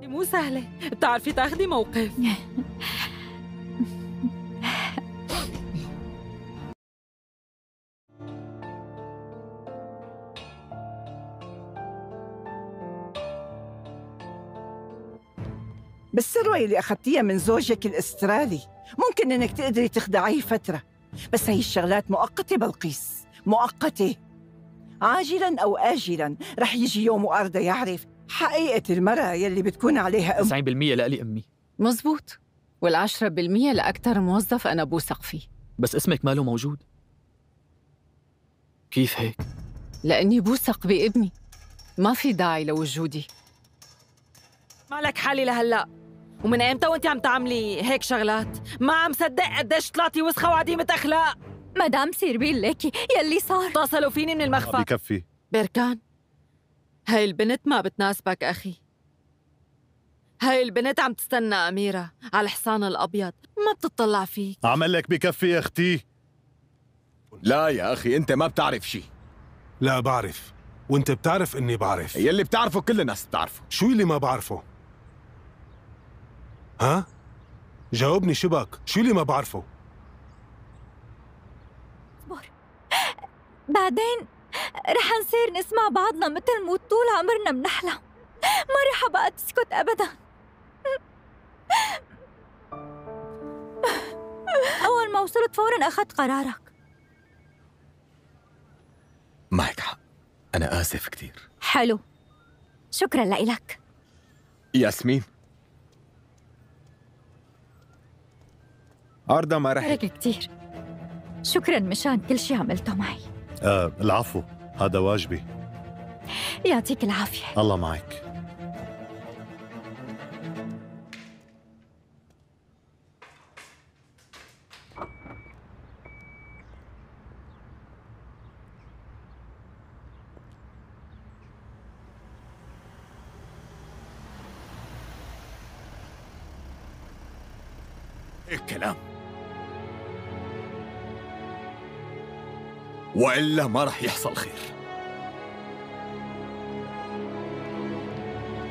مو سهلة، بتعرفي تاخدي موقف. بالثروة اللي أخذتيها من زوجك الأسترالي ممكن إنك تقدري تخدعيه فترة، بس هي الشغلات مؤقتة بلقيس، مؤقتة. عاجلاً أو آجلاً رح يجي يوم وأردا يعرف حقيقة المرأة يلي بتكون عليها 90% لألي أمي. مزبوط، وال10% لأكتر موظف أنا بوثق فيه. بس اسمك ماله موجود. كيف هيك؟ لأني بوثق بابني، ما في داعي لوجودي. مالك حالي لهلأ؟ ومن ايمتى وانت عم تعملي هيك شغلات؟ ما عم صدق قديش طلعتي وسخة وعديمة أخلاق. مدام سيربين ليكي يلي صار. اتصلوا فيني من المخفى. بكفي. بركان، هاي البنت ما بتناسبك أخي. هاي البنت عم تستنى أميرة على الحصان الأبيض، ما بتطلع فيك. عمل لك بكفي يا اختي. لا يا أخي أنت ما بتعرف شي. لا بعرف، وانت بتعرف اني بعرف. يلي بتعرفه كل الناس بتعرفه. شو اللي ما بعرفه؟ ها؟ جاوبني شبك، شو اللي ما بعرفه؟ اصبر، بعدين رح نصير نسمع بعضنا مثل موت طول عمرنا بنحلم. ما رح بقى تسكت أبداً. أول ما وصلت فوراً أخذت قرارك. معك حق، أنا آسف كتير. حلو، شكراً لإلك. ياسمين، أردا ما رح. لك كتير، شكراً مشان كل شي عملته معي. العفو، هذا واجبي. يعطيك العافية. الله معك. الكلام وإلا ما رح يحصل خير.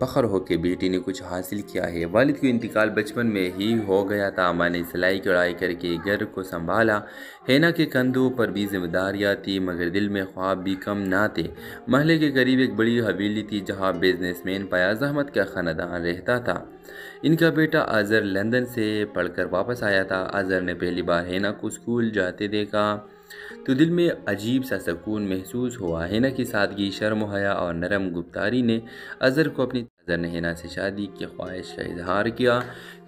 فخر ہو کہ بیٹی نے کچھ حاصل کیا ہے۔ والد کا انتقال بچپن میں ہی ہو گیا تھا۔ ماں نے سلائی کڑھائی کر کے گھر کو سنبھالا۔ ہینا کے کندھوں پر بھی ذمہ داریاں تھیں، مگر دل میں خواب بھی کم نہ تھے۔ محلے کے قریب ایک بڑی حویلی تھی جہاں بزنس مین فیاض احمد کا خاندان رہتا تھا۔ ان کا بیٹا اظہر لندن سے پڑھ کر واپس آیا تھا۔ اظہر نے پہلی بار ہینا کو اسکول جاتے دیکھا تو دل میں عجیب سا سکون محسوس ہوا۔ ہینا کی سادگی، شرم و حیا اور نرم گفتاری نے اظہر کو اپنی ہینا سے شادی کی خواہش کا اظہار کیا۔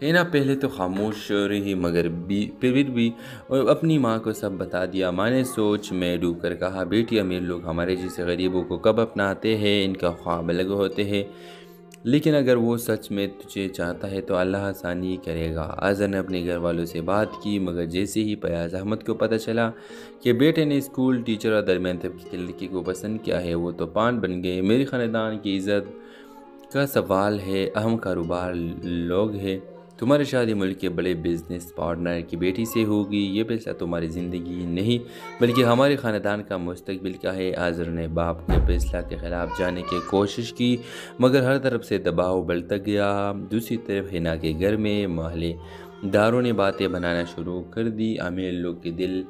ہینا پہلے تو خاموش رہی، مگر پھر بھی اپنی ماں کو سب بتا دیا۔ ماں نے سوچ میں ڈوب کر کہا، بیٹی امیر لوگ ہمارے جیسے غریبوں کو کب اپناتے ہیں؟ ان کا خواب الگ ہوتے ہیں، لیکن اگر وہ سچ میں تجھے چاہتا ہے تو اللہ آسانی کرے گا۔ اظہر نے اپنے گھر والوں سے بات کی، مگر جیسے ہی فیاض احمد کو پتہ چلا کہ بیٹے نے اسکول ٹیچر اور درمیان طبقے کی لڑکی کو پسند کیا ہے، وہ طوفان بن گئے۔ میری خاندان کی عزت کا سوال ہے، اہم کاروبار لوگ ہیں، تمہاری شادی ملک کے بڑے بزنس پارٹنر کی بیٹی سے ہوگی، یہ فیصلہ تمہاری زندگی نہیں بلکہ ہمارے خاندان کا مستقبل کا ہے۔ اظہر نے باپ کے فیصلہ کے خلاف جانے کی کوشش کی، مگر ہر طرف سے دباؤ بڑھتا گیا۔ دوسری طرف ہینا کے گھر میں محلے داروں نے باتیں بنانا شروع کر دی، امیر لوگ کے دل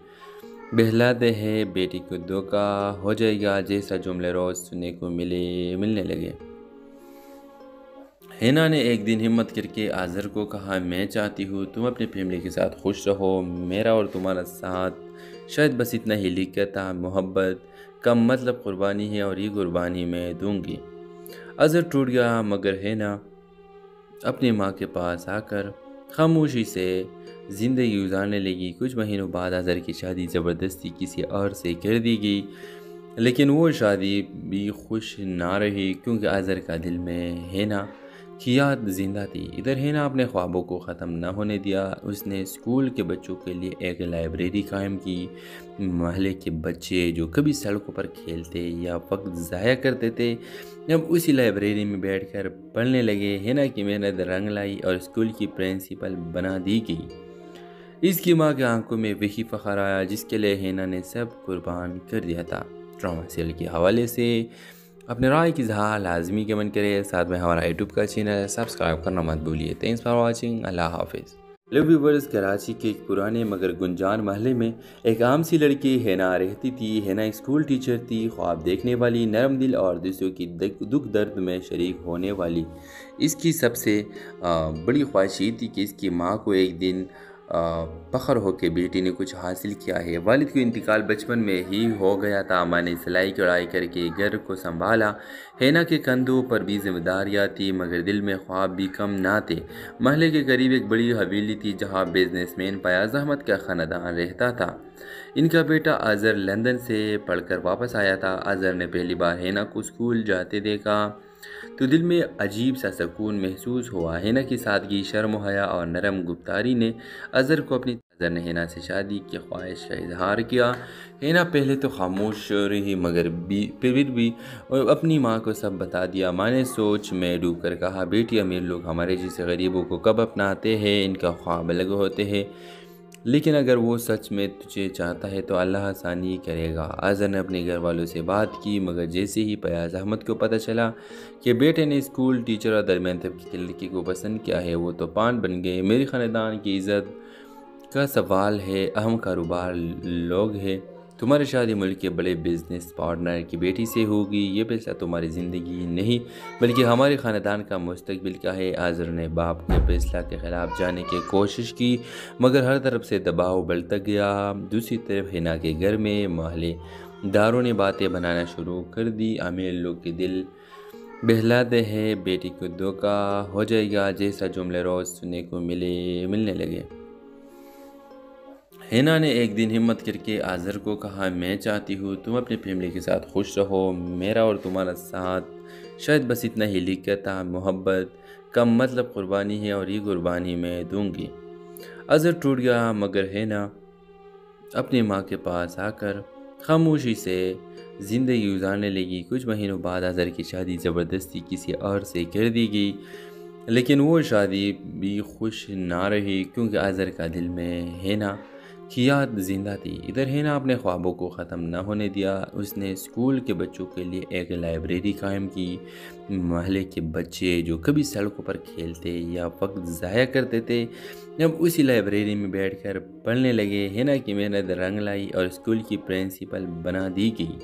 بہلاتے ہیں، بیٹی کو دھوکہ ہو جائے گا جیسا جملے روز سننے کو ملنے لگے۔ ہینا نے ایک دن ہمت کر کے اظہر کو کہا، میں چاہتی ہوں تم اپنی فیملی کے ساتھ خوش رہو، میرا اور تمہارا ساتھ شاید بس اتنا ہی لکھتا محبت کم مطلب قربانی ہے، اور یہ قربانی میں دوں گی۔ اظہر ٹوٹ گیا، مگر ہینا اپنی ماں کے پاس آ کر خاموشی سے زندگی گزارنے لگی۔ کچھ مہینوں بعد اظہر کی شادی زبردستی کسی اور سے کر دی گئی، لیکن وہ شادی بھی خوش نہ رہی کیونکہ اظہر کا دل میں ہینا کی یاد زندہ تھی۔ ادھر ہینا اپنے خوابوں کو ختم نہ ہونے دیا، اس نے اسکول کے بچوں کے لیے ایک لائبریری قائم کی۔ محلے کے بچے جو کبھی سڑکوں پر کھیلتے یا وقت ضائع کرتے تھے، اب اسی لائبریری میں بیٹھ کر پڑھنے لگے۔ ہینا کی محنت رنگ لائی اور اسکول کی پرنسپل بنا دی گئی۔ اس کی ماں کے آنکھوں میں وہی فخر آیا جس کے لیے ہینا نے سب قربان کر دیا تھا۔ ڈرامہ سیریل کے حوالے سے اپنے رائے کی اظہار لازمی کمنٹ کریں، ساتھ میں ہمارا یوٹیوب کا چینل سبسکرائب کرنا مت بھولیے۔ تھینکس فار واچنگ، اللہ حافظ۔ لو ویورز، کراچی کے ایک پرانے مگر گنجان محلے میں ایک عام سی لڑکی ہینا رہتی تھی۔ ہینا ایک اسکول ٹیچر تھی، خواب دیکھنے والی، نرم دل اور دوسروں کی دکھ درد میں شریک ہونے والی۔ اس کی سب سے بڑی خواہش یہ تھی کہ اس کی ماں کو ایک دن فخر ہو کہ بیٹی نے کچھ حاصل کیا ہے۔ والد کا انتقال بچپن میں ہی ہو گیا تھا۔ ماں نے سلائی کڑھائی کر کے گھر کو سنبھالا۔ ہینا کے کندھوں پر بھی ذمہ داریاں تھیں، مگر دل میں خواب بھی کم نہ تھے۔ محلے کے قریب ایک بڑی حویلی تھی جہاں بزنس مین فیاض احمد کا خاندان رہتا تھا۔ ان کا بیٹا اظہر لندن سے پڑھ کر واپس آیا تھا۔ اظہر نے پہلی بار ہینا کو اسکول جاتے دیکھا تو دل میں عجیب سا سکون محسوس ہوا۔ ہینا کی سادگی، شرم و حیا اور نرم گفتاری نے اظہر کو اپنی ہینا سے شادی کی خواہش کا اظہار کیا۔ ہینا پہلے تو خاموش رہی، مگر پھر بھی اپنی ماں کو سب بتا دیا۔ ماں نے سوچ میں ڈوب کر کہا، بیٹی امیر لوگ ہمارے جیسے غریبوں کو کب اپناتے ہیں؟ ان کا خواب الگ ہوتے ہیں، لیکن اگر وہ سچ میں تجھے چاہتا ہے تو اللہ آسانی کرے گا۔ اظہر نے اپنے گھر والوں سے بات کی، مگر جیسے ہی فیاض احمد کو پتہ چلا کہ بیٹے نے اسکول ٹیچر اور درمیان طبقے کی لڑکی کو پسند کیا ہے، وہ طوفان بن گئے۔ میری خاندان کی عزت کا سوال ہے، اہم کاروبار لوگ ہیں، تمہاری شادی ملک کے بڑے بزنس پارٹنر کی بیٹی سے ہوگی، یہ فیصلہ تمہاری زندگی نہیں بلکہ ہمارے خاندان کا مستقبل کا ہے۔ اظہر نے باپ کے فیصلہ کے خلاف جانے کی کوشش کی، مگر ہر طرف سے دباؤ بڑھتا گیا۔ دوسری طرف ہینا کے گھر میں محلے داروں نے باتیں بنانا شروع کر دی، امیر لوگ کے دل بہلاتے ہیں، بیٹی کو دھوکہ ہو جائے گا جیسا جملے روز سننے کو ملنے لگے۔ ہینا نے ایک دن ہمت کر کے اظہر کو کہا، میں چاہتی ہوں تم اپنی فیملی کے ساتھ خوش رہو، میرا اور تمہارا ساتھ شاید بس اتنا ہی لکھتا محبت کم مطلب قربانی ہے، اور یہ قربانی میں دوں گی۔ اظہر ٹوٹ گیا، مگر ہینا اپنی ماں کے پاس آ کر خاموشی سے زندگی گزارنے لگی۔ کچھ مہینوں بعد اظہر کی شادی زبردستی کسی اور سے کر دی گئی، لیکن وہ شادی بھی خوش نہ رہی کیونکہ اظہر کا دل میں ہینا کی یاد زندہ تھی۔ ادھر ہینا اپنے خوابوں کو ختم نہ ہونے دیا۔ اس نے اسکول کے بچوں کے لیے ایک لائبریری قائم کی۔ محلے کے بچے جو کبھی سڑکوں پر کھیلتے یا وقت ضائع کرتے تھے، اب اسی لائبریری میں بیٹھ کر پڑھنے لگے۔ ہینا کی محنت رنگ لائی اور اسکول کی پرنسپل بنا دی گئی۔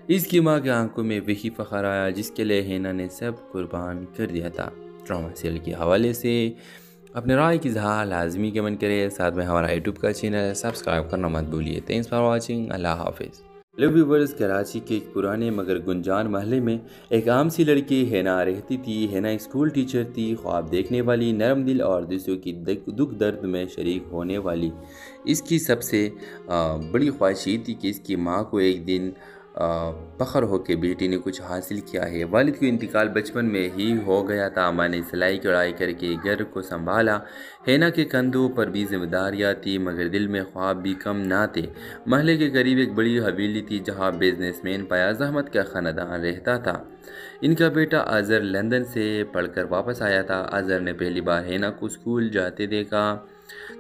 اس کی ماں کے آنکھوں میں وہی فخر آیا جس کے لیے ہینا نے سب قربان کر دیا تھا۔ ڈرامہ سیریل کے حوالے سے اپنے رائے کی اظہار لازمی کمنٹ کرے، ساتھ میں ہمارا یوٹیوب کا چینل سبسکرائب کرنا مت بھولیے۔ تھینکس فار واچنگ، اللہ حافظ۔ لو ویورز، کراچی کے ایک پرانے مگر گنجان محلے میں ایک عام سی لڑکی ہینا رہتی تھی۔ ہینا ایک اسکول ٹیچر تھی، خواب دیکھنے والی، نرم دل اور دوسروں کی دکھ درد میں شریک ہونے والی۔ اس کی سب سے بڑی خواہش یہ تھی کہ اس کی ماں کو ایک دن فخر ہو کہ بیٹی نے کچھ حاصل کیا ہے۔ والد کا انتقال بچپن میں ہی ہو گیا تھا۔ ماں نے سلائی کڑھائی کر کے گھر کو سنبھالا۔ ہینا کے کندھوں پر بھی ذمہ داریاں تھی، مگر دل میں خواب بھی کم نہ تھے۔ محلے کے قریب ایک بڑی حویلی تھی جہاں بزنس مین فیاض احمد کا خاندان رہتا تھا۔ ان کا بیٹا اظہر لندن سے پڑھ کر واپس آیا تھا۔ اظہر نے پہلی بار ہینا کو اسکول جاتے دیکھا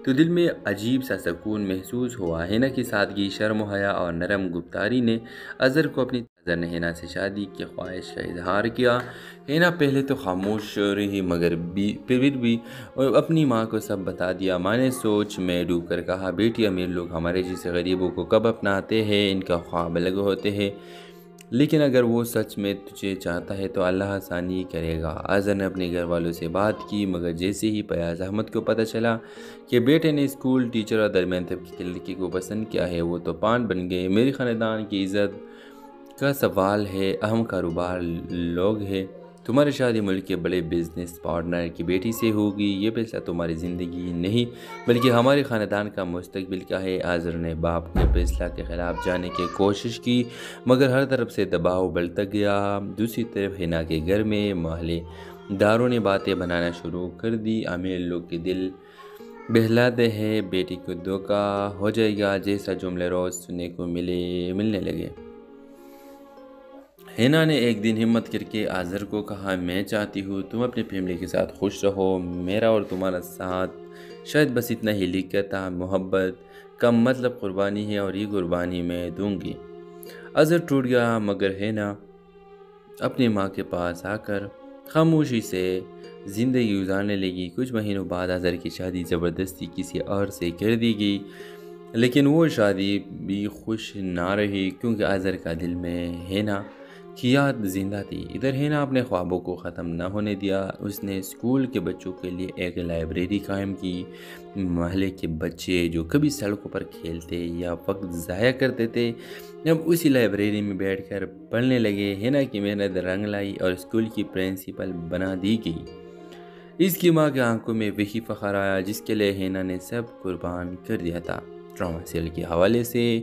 تو دل میں عجیب سا سکون محسوس ہوا۔ ہینا کی سادگی، شرم و حیا اور نرم گفتاری نے اظہر کو اظہر نے ہینا سے شادی کی خواہش کا اظہار کیا۔ ہینا پہلے تو خاموش رہی، مگر پھر بھی اپنی ماں کو سب بتا دیا۔ ماں نے سوچ میں ڈوب کر کہا، بیٹی امیر لوگ ہمارے جیسے غریبوں کو کب اپناتے ہیں؟ ان کا خواب الگ ہوتے ہیں، لیکن اگر وہ سچ میں تجھے چاہتا ہے تو اللہ آسانی کرے گا۔ اظہر نے اپنے گھر والوں سے بات کی، مگر جیسے ہی فیاض احمد کو پتہ چلا کہ بیٹے نے اسکول ٹیچر اور درمیان طبقے کی لڑکی کو پسند کیا ہے، وہ تو پان بن گئے۔ میرے خاندان کی عزت کا سوال ہے، اہم کاروبار لوگ ہیں، تمہاری شادی ملک کے بڑے بزنس پارٹنر کی بیٹی سے ہوگی، یہ فیصلہ تمہاری زندگی نہیں بلکہ ہمارے خاندان کا مستقبل کا ہے۔ اظہر نے باپ کے فیصلہ کے خلاف جانے کی کوشش کی، مگر ہر طرف سے دباؤ بڑھتا گیا۔ دوسری طرف ہینا کے گھر میں محلے داروں نے باتیں بنانا شروع کر دی، امیر لوگ کے دل بہلاتے ہیں، بیٹی کو دھوکہ ہو جائے گا جیسا جملے روز سننے کو ملنے لگے۔ ہینا نے ایک دن ہمت کر کے اظہر کو کہا، میں چاہتی ہوں تم اپنی فیملی کے ساتھ خوش رہو، میرا اور تمہارا ساتھ شاید بس اتنا ہی لکھا تھا، محبت کم مطلب قربانی ہے اور یہ قربانی میں دوں گی۔ اظہر ٹوٹ گیا، مگر ہینا اپنی ماں کے پاس آ کر خاموشی سے زندگی گزارنے لگی۔ کچھ مہینوں بعد اظہر کی شادی زبردستی کسی اور سے کر دی گئی، لیکن وہ شادی بھی خوش نہ رہی کیونکہ اظہر کا دل میں ہینا کی یاد زندہ تھی۔ ادھر ہینا اپنے خوابوں کو ختم نہ ہونے دیا۔ اس نے اسکول کے بچوں کے لیے ایک لائبریری قائم کی۔ محلے کے بچے جو کبھی سڑکوں پر کھیلتے یا وقت ضائع کرتے تھے، اب اسی لائبریری میں بیٹھ کر پڑھنے لگے۔ ہینا کی محنت رنگ لائی اور اسکول کی پرنسپل بنا دی گئی۔ اس کی ماں کے آنکھوں میں وہی فخر آیا جس کے لیے ہینا نے سب قربان کر دیا تھا۔ ڈرامہ سیریل کے حوالے سے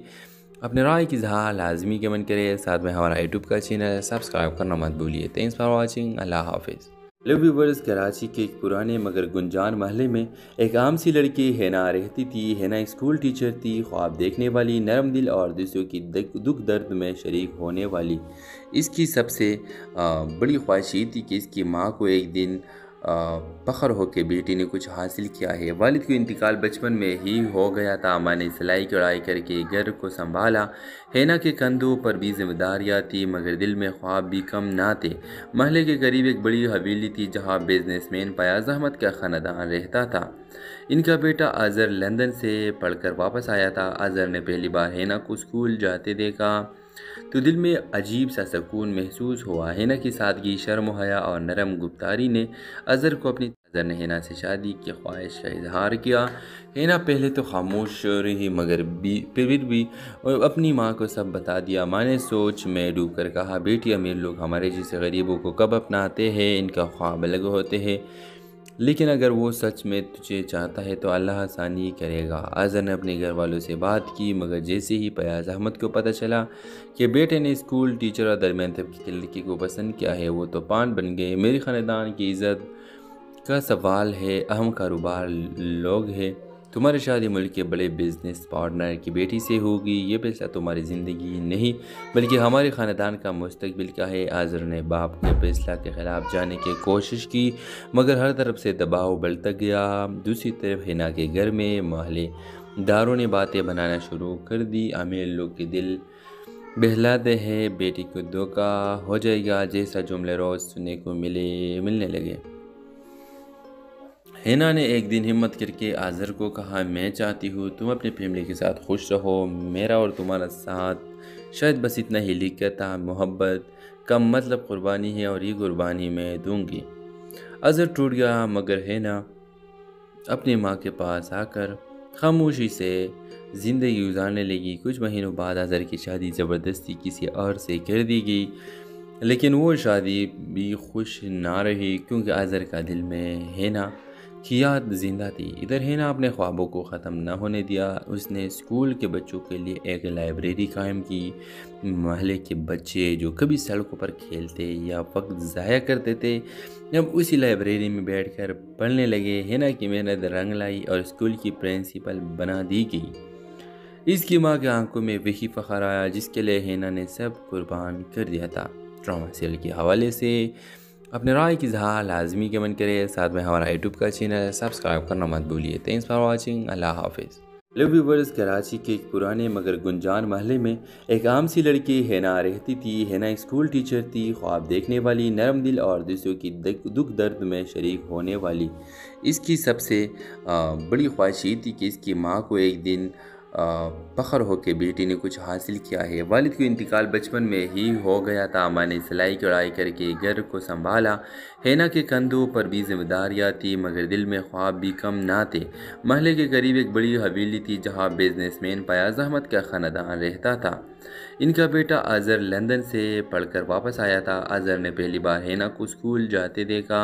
اپنے رائے کی اظہار لازمی کمنٹ کرے، ساتھ میں ہمارا یوٹیوب کا چینل سبسکرائب کرنا مت بھولیے۔ تھینکس فار واچنگ، اللہ حافظ۔ لو ویورز، کراچی کے ایک پرانے مگر گنجان محلے میں ایک عام سی لڑکی ہینا رہتی تھی۔ ہینا ایک اسکول ٹیچر تھی، خواب دیکھنے والی، نرم دل اور دوسروں کی دکھ درد میں شریک ہونے والی۔ اس کی سب سے بڑی خواہش یہ تھی کہ اس کی ماں کو ایک دن فخر ہو کہ بیٹی نے کچھ حاصل کیا ہے۔ والد کا انتقال بچپن میں ہی ہو گیا تھا۔ ماں نے سلائی کڑھائی کر کے گھر کو سنبھالا۔ ہینا کے کندھوں پر بھی ذمہ داریاں تھی، مگر دل میں خواب بھی کم نہ تھے۔ محلے کے قریب ایک بڑی حویلی تھی جہاں بزنس مین فیاض احمد کا خاندان رہتا تھا۔ ان کا بیٹا اظہر لندن سے پڑھ کر واپس آیا تھا۔ اظہر نے پہلی بار ہینا کو اسکول جاتے دیکھا تو دل میں عجیب سا سکون محسوس ہوا۔ ہینا کی سادگی، شرم و حیا اور نرم گفتاری نے اظہر نے ہینا سے شادی کی خواہش کا اظہار کیا۔ ہینا پہلے تو خاموش رہی، مگر پھر بھی اپنی ماں کو سب بتا دیا۔ ماں نے سوچ میں ڈوب کر کہا، بیٹی امیر لوگ ہمارے جیسے غریبوں کو کب اپناتے ہیں؟ ان کا خواب الگ ہوتے ہیں، لیکن اگر وہ سچ میں تجھے چاہتا ہے تو اللہ آسانی کرے گا۔ اظہر نے اپنے گھر والوں سے بات کی، مگر جیسے ہی فیاض احمد کو پتہ چلا کہ بیٹے نے اسکول ٹیچر اور درمیان طبقے کی لڑکی کو پسند کیا ہے، وہ تو پان بن گئے۔ میرے خاندان کی عزت کا سوال ہے، اہم کاروبار لوگ ہیں، تمہاری شادی ملک کے بڑے بزنس پارٹنر کی بیٹی سے ہوگی، یہ فیصلہ تمہاری زندگی نہیں بلکہ ہمارے خاندان کا مستقبل کا ہے۔ اظہر نے باپ کے فیصلہ کے خلاف جانے کی کوشش کی، مگر ہر طرف سے دباؤ بڑھتا گیا۔ دوسری طرف ہینا کے گھر میں محلے داروں نے باتیں بنانا شروع کر دی، امیر لوگ کے دل بہلاتے ہیں، بیٹی کو دھوکا ہو جائے گا جیسا جملے روز سننے کو ملنے لگے۔ ہینا نے ایک دن ہمت کر کے آذر کو کہا، میں چاہتی ہوں تم اپنی فیملی کے ساتھ خوش رہو، میرا اور تمہارا ساتھ شاید بس اتنا ہی لکھتا محبت کم مطلب قربانی ہے اور یہ قربانی میں دوں گی۔ آذر ٹوٹ گیا، مگر ہینا اپنی ماں کے پاس آ کر خاموشی سے زندگی گزارنے لگی۔ کچھ مہینوں بعد آذر کی شادی زبردستی کسی اور سے کر دی گئی، لیکن وہ شادی بھی خوش نہ رہی کیونکہ آذر کا دل میں ہینا کی یاد زندہ تھی۔ ادھر ہینا اپنے خوابوں کو ختم نہ ہونے دیا، اس نے اسکول کے بچوں کے لیے ایک لائبریری قائم کی۔ محلے کے بچے جو کبھی سڑکوں پر کھیلتے یا وقت ضائع کرتے تھے، اب اسی لائبریری میں بیٹھ کر پڑھنے لگے۔ ہینا کی محنت رنگ لائی اور اسکول کی پرنسپل بنا دی گئی۔ اس کی ماں کے آنکھوں میں وہی فخر آیا جس کے لیے ہینا نے سب قربان کر دیا تھا۔ ڈرامہ سیریل کے حوالے سے اپنے رائے کی اظہار لازمی کمنٹ کرے، ساتھ میں ہمارا یوٹیوب کا چینل سبسکرائب کرنا مت بھولیے۔ تھینکس فار واچنگ، اللہ حافظ۔ ہیلو ویورز، کراچی کے ایک پرانے مگر گنجان محلے میں ایک عام سی لڑکی ہینا رہتی تھی۔ ہینا ایک اسکول ٹیچر تھی، خواب دیکھنے والی، نرم دل اور دوسروں کی دکھ درد میں شریک ہونے والی۔ اس کی سب سے بڑی خواہش یہ تھی کہ اس کی ماں کو ایک دن فخر ہو کہ بیٹی نے کچھ حاصل کیا ہے۔ والد کا انتقال بچپن میں ہی ہو گیا تھا، ماں نے سلائی کڑھائی کر کے گھر کو سنبھالا۔ ہینا کے کندھوں پر بھی ذمہ داریاں تھی، مگر دل میں خواب بھی کم نہ تھے۔ محلے کے قریب ایک بڑی حویلی تھی جہاں بزنس مین فیاض احمد کا خاندان رہتا تھا۔ ان کا بیٹا آذر لندن سے پڑھ کر واپس آیا تھا۔ آذر نے پہلی بار ہینا کو اسکول جاتے دیکھا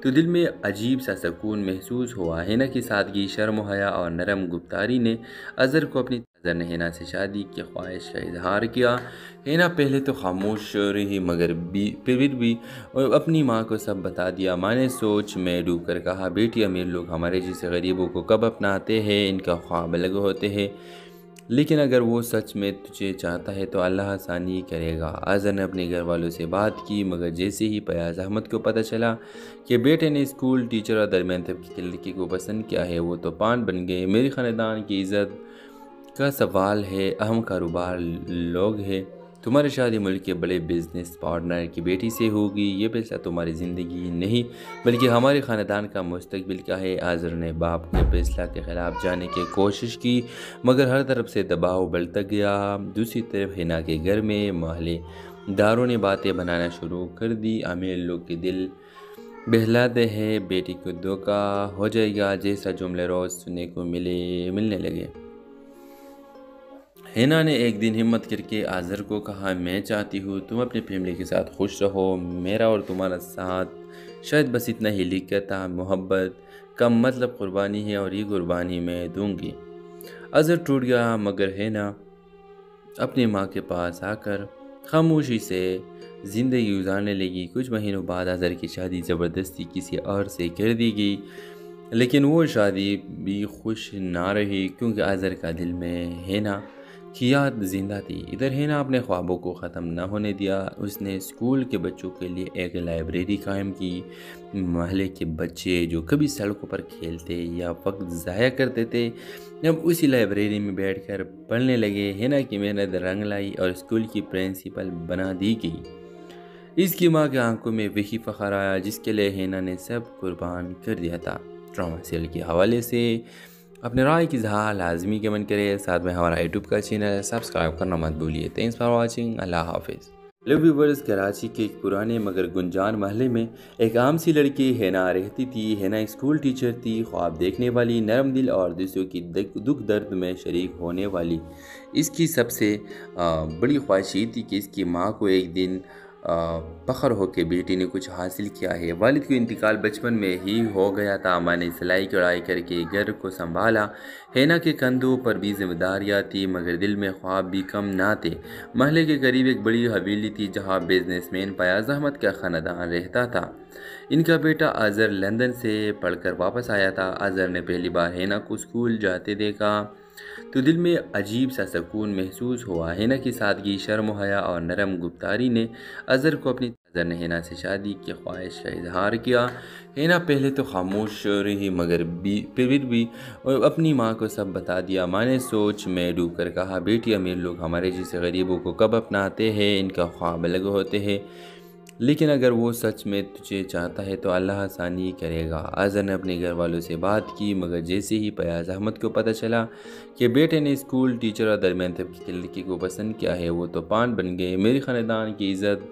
تو دل میں عجیب سا سکون محسوس ہوا۔ ہینا کی سادگی، شرم و حیا اور نرم گفتاری نے آذر کو آذر نے ہینا سے شادی کی خواہش کا اظہار کیا۔ ہینا پہلے تو خاموش رہی، مگر پھر بھی اپنی ماں کو سب بتا دیا۔ ماں نے سوچ میں ڈوب کر کہا، بیٹی امیر لوگ ہمارے جیسے غریبوں کو کب اپناتے ہیں، ان کا خواب الگ ہوتے ہیں، لیکن اگر وہ سچ میں تجھے چاہتا ہے تو اللہ آسانی کرے گا۔ آذر نے اپنے گھر والوں سے بات کی، مگر جیسے ہی فیاض احمد کو پتہ چلا کہ بیٹے نے اسکول ٹیچر اور درمیان طبقے کی لڑکی کو پسند کیا ہے، وہ تو پان بن گئے۔ میرے خاندان کی عزت کا سوال ہے، اہم کاروبار لوگ ہیں، تمہاری شادی ملک کے بڑے بزنس پارٹنر کی بیٹی سے ہوگی، یہ فیصلہ تمہاری زندگی نہیں بلکہ ہمارے خاندان کا مستقبل کا ہے۔ آذر نے باپ کے فیصلہ کے خلاف جانے کی کوشش کی، مگر ہر طرف سے دباؤ بڑھتا گیا۔ دوسری طرف ہینا کے گھر میں محلے داروں نے باتیں بنانا شروع کر دی، امیر لوگ کے دل بہلاتے ہیں، بیٹی کو دھوکا ہو جائے گا جیسا جملے روز سننے کو ملنے لگے۔ ہینا نے ایک دن ہمت کر کے آذر کو کہا، میں چاہتی ہوں تم اپنی فیملی کے ساتھ خوش رہو، میرا اور تمہارا ساتھ شاید بس اتنا ہی لکھتا محبت کم مطلب قربانی ہے اور یہ قربانی میں دوں گی۔ آذر ٹوٹ گیا، مگر ہینا اپنی ماں کے پاس آ کر خاموشی سے زندگی گزارنے لگی۔ کچھ مہینوں بعد آذر کی شادی زبردستی کسی اور سے کر دی گئی، لیکن وہ شادی بھی خوش نہ رہی کیونکہ آذر کا دل میں ہینا کی یاد زندہ تھی۔ ادھر ہینا اپنے خوابوں کو ختم نہ ہونے دیا، اس نے اسکول کے بچوں کے لیے ایک لائبریری قائم کی۔ محلے کے بچے جو کبھی سڑکوں پر کھیلتے یا وقت ضائع کرتے تھے، اب اسی لائبریری میں بیٹھ کر پڑھنے لگے۔ ہینا کی محنت رنگ لائی اور اسکول کی پرنسپل بنا دی گئی۔ اس کی ماں کے آنکھوں میں وہی فخر آیا جس کے لیے ہینا نے سب قربان کر دیا تھا۔ ڈرامہ سیریل کے حوالے سے اپنے رائے کی اظہار لازمی کمنٹ کرے، ساتھ میں ہمارا یوٹیوب کا چینل سبسکرائب کرنا مت بھولیے۔ تھینکس فار واچنگ، اللہ حافظ۔ ہیلو ویورز، کراچی کے ایک پرانے مگر گنجان محلے میں ایک عام سی لڑکی ہینا رہتی تھی۔ ہینا ایک اسکول ٹیچر تھی، خواب دیکھنے والی، نرم دل اور دوسروں کی دکھ درد میں شریک ہونے والی۔ اس کی سب سے بڑی خواہش یہ تھی کہ اس کی ماں کو ایک دن فخر ہو کہ بیٹی نے کچھ حاصل کیا ہے۔ والد کا انتقال بچپن میں ہی ہو گیا تھا، ماں نے سلائی کڑھائی کر کے گھر کو سنبھالا۔ ہینا کے کندھوں پر بھی ذمہ داریاں تھی، مگر دل میں خواب بھی کم نہ تھے۔ محلے کے قریب ایک بڑی حویلی تھی جہاں بزنس مین فیاض احمد کا خاندان رہتا تھا۔ ان کا بیٹا آذر لندن سے پڑھ کر واپس آیا تھا۔ آذر نے پہلی بار ہینا کو اسکول جاتے دیکھا تو دل میں عجیب سا سکون محسوس ہوا۔ ہینا کی سادگی، شرم و حیا اور نرم گفتاری نے اظہر کو اپنی نظر نے ہینا سے شادی کی خواہش کا اظہار کیا۔ ہینا پہلے تو خاموش رہی مگر پھر بھی اپنی ماں کو سب بتا دیا۔ ماں نے سوچ میں ڈوب کر کہا، بیٹی امیر لوگ ہمارے جیسے غریبوں کو کب اپناتے ہیں، ان کا خواب الگ ہوتے ہیں، لیکن اگر وہ سچ میں تجھے چاہتا ہے تو اللہ آسانی کرے گا۔ اظہر نے اپنے گھر والوں سے بات کی مگر جیسے ہی فیاض احمد کو پتہ چلا کہ بیٹے نے اسکول ٹیچر اور درمیان طبقے کی لڑکی کو پسند کیا ہے، وہ تو پان بن گئے۔ میری خاندان کی عزت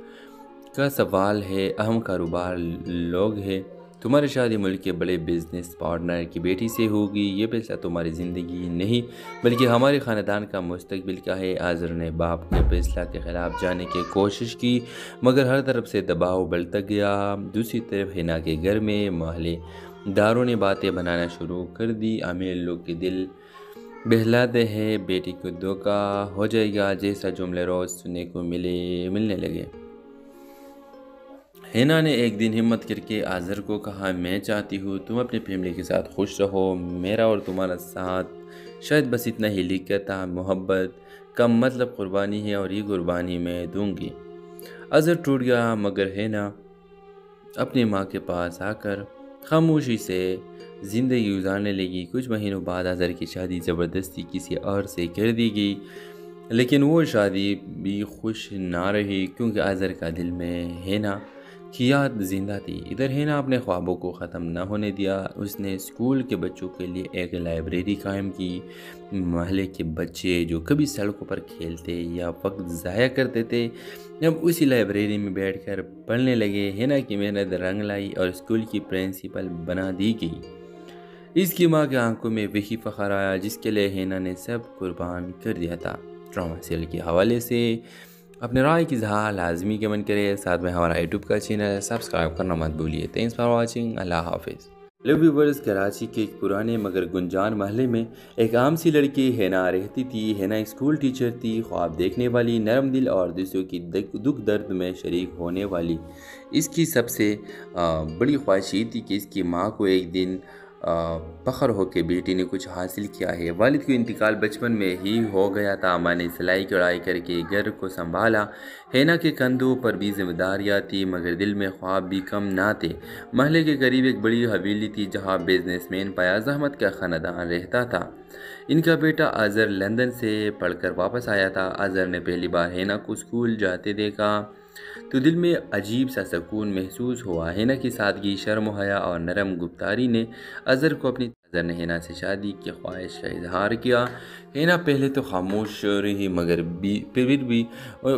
کا سوال ہے، اہم کاروبار لوگ ہیں، تمہاری شادی ملک کے بڑے بزنس پارٹنر کی بیٹی سے ہوگی، یہ فیصلہ تمہاری زندگی نہیں بلکہ ہمارے خاندان کا مستقبل کا ہے۔ اظہر نے باپ کے فیصلہ کے خلاف جانے کی کوشش کی مگر ہر طرف سے دباؤ بڑھتا گیا۔ دوسری طرف ہینا کے گھر میں محلے داروں نے باتیں بنانا شروع کر دی، امیر لوگ کے دل بہلاتے ہیں، بیٹی کو دھوکہ ہو جائے گا جیسا جملے روز سننے کو ملنے لگے۔ ہینا نے ایک دن ہمت کر کے اظہر کو کہا، میں چاہتی ہوں تم اپنی فیملی کے ساتھ خوش رہو، میرا اور تمہارا ساتھ شاید بس اتنا ہی لکھتا، محبت کم مطلب قربانی ہے اور یہ قربانی میں دوں گی۔ اظہر ٹوٹ گیا مگر ہینا اپنی ماں کے پاس آ کر خاموشی سے زندگی گزارنے لگی۔ کچھ مہینوں بعد اظہر کی شادی زبردستی کسی اور سے کر دی گئی، لیکن وہ شادی بھی خوش نہ رہی کیونکہ اظہر کا دل میں ہینا کی یاد زندہ تھی۔ ادھر ہینا اپنے خوابوں کو ختم نہ ہونے دیا، اس نے اسکول کے بچوں کے لیے ایک لائبریری قائم کی۔ محلے کے بچے جو کبھی سڑکوں پر کھیلتے یا وقت ضائع کرتے تھے اب اسی لائبریری میں بیٹھ کر پڑھنے لگے۔ ہینا کی محنت رنگ لائی اور اسکول کی پرنسپل بنا دی گئی۔ اس کی ماں کے آنکھوں میں وہی فخر آیا جس کے لیے ہینا نے سب قربان کر دیا تھا۔ ڈرامہ سیریل کے حوالے سے اپنے رائے کی اظہار لازمی کمنٹ کرے، ساتھ میں ہمارا یوٹیوب کا چینل سبسکرائب کرنا مت بھولیے۔ تھینکس فار واچنگ، اللہ حافظ۔ ہیلو ویورز، کراچی کے ایک پرانے مگر گنجان محلے میں ایک عام سی لڑکی ہینا رہتی تھی۔ ہینا اسکول ٹیچر تھی، خواب دیکھنے والی، نرم دل اور دوسروں کی دکھ درد میں شریک ہونے والی۔ اس کی سب سے بڑی خواہش یہ تھی کہ اس کی ماں کو ایک دن فخر ہو کہ بیٹی نے کچھ حاصل کیا ہے۔ والد کا انتقال بچپن میں ہی ہو گیا تھا، ماں نے سلائی کڑھائی کر کے گھر کو سنبھالا۔ ہینا کے کندھوں پر بھی ذمہ داریاں تھی مگر دل میں خواب بھی کم نہ تھے۔ محلے کے قریب ایک بڑی حویلی تھی جہاں بزنس مین فیاض احمد کا خاندان رہتا تھا۔ ان کا بیٹا اظہر لندن سے پڑھ کر واپس آیا تھا۔ اظہر نے پہلی بار ہینا کو اسکول جاتے دیکھا تو دل میں عجیب سا سکون محسوس ہوا۔ ہینا کی سادگی، شرم و حیا اور نرم گفتاری نے اظہر کو اپنی نظر نے ہینا سے شادی کی خواہش کا اظہار کیا۔ ہینا پہلے تو خاموش رہی مگر پھر بھی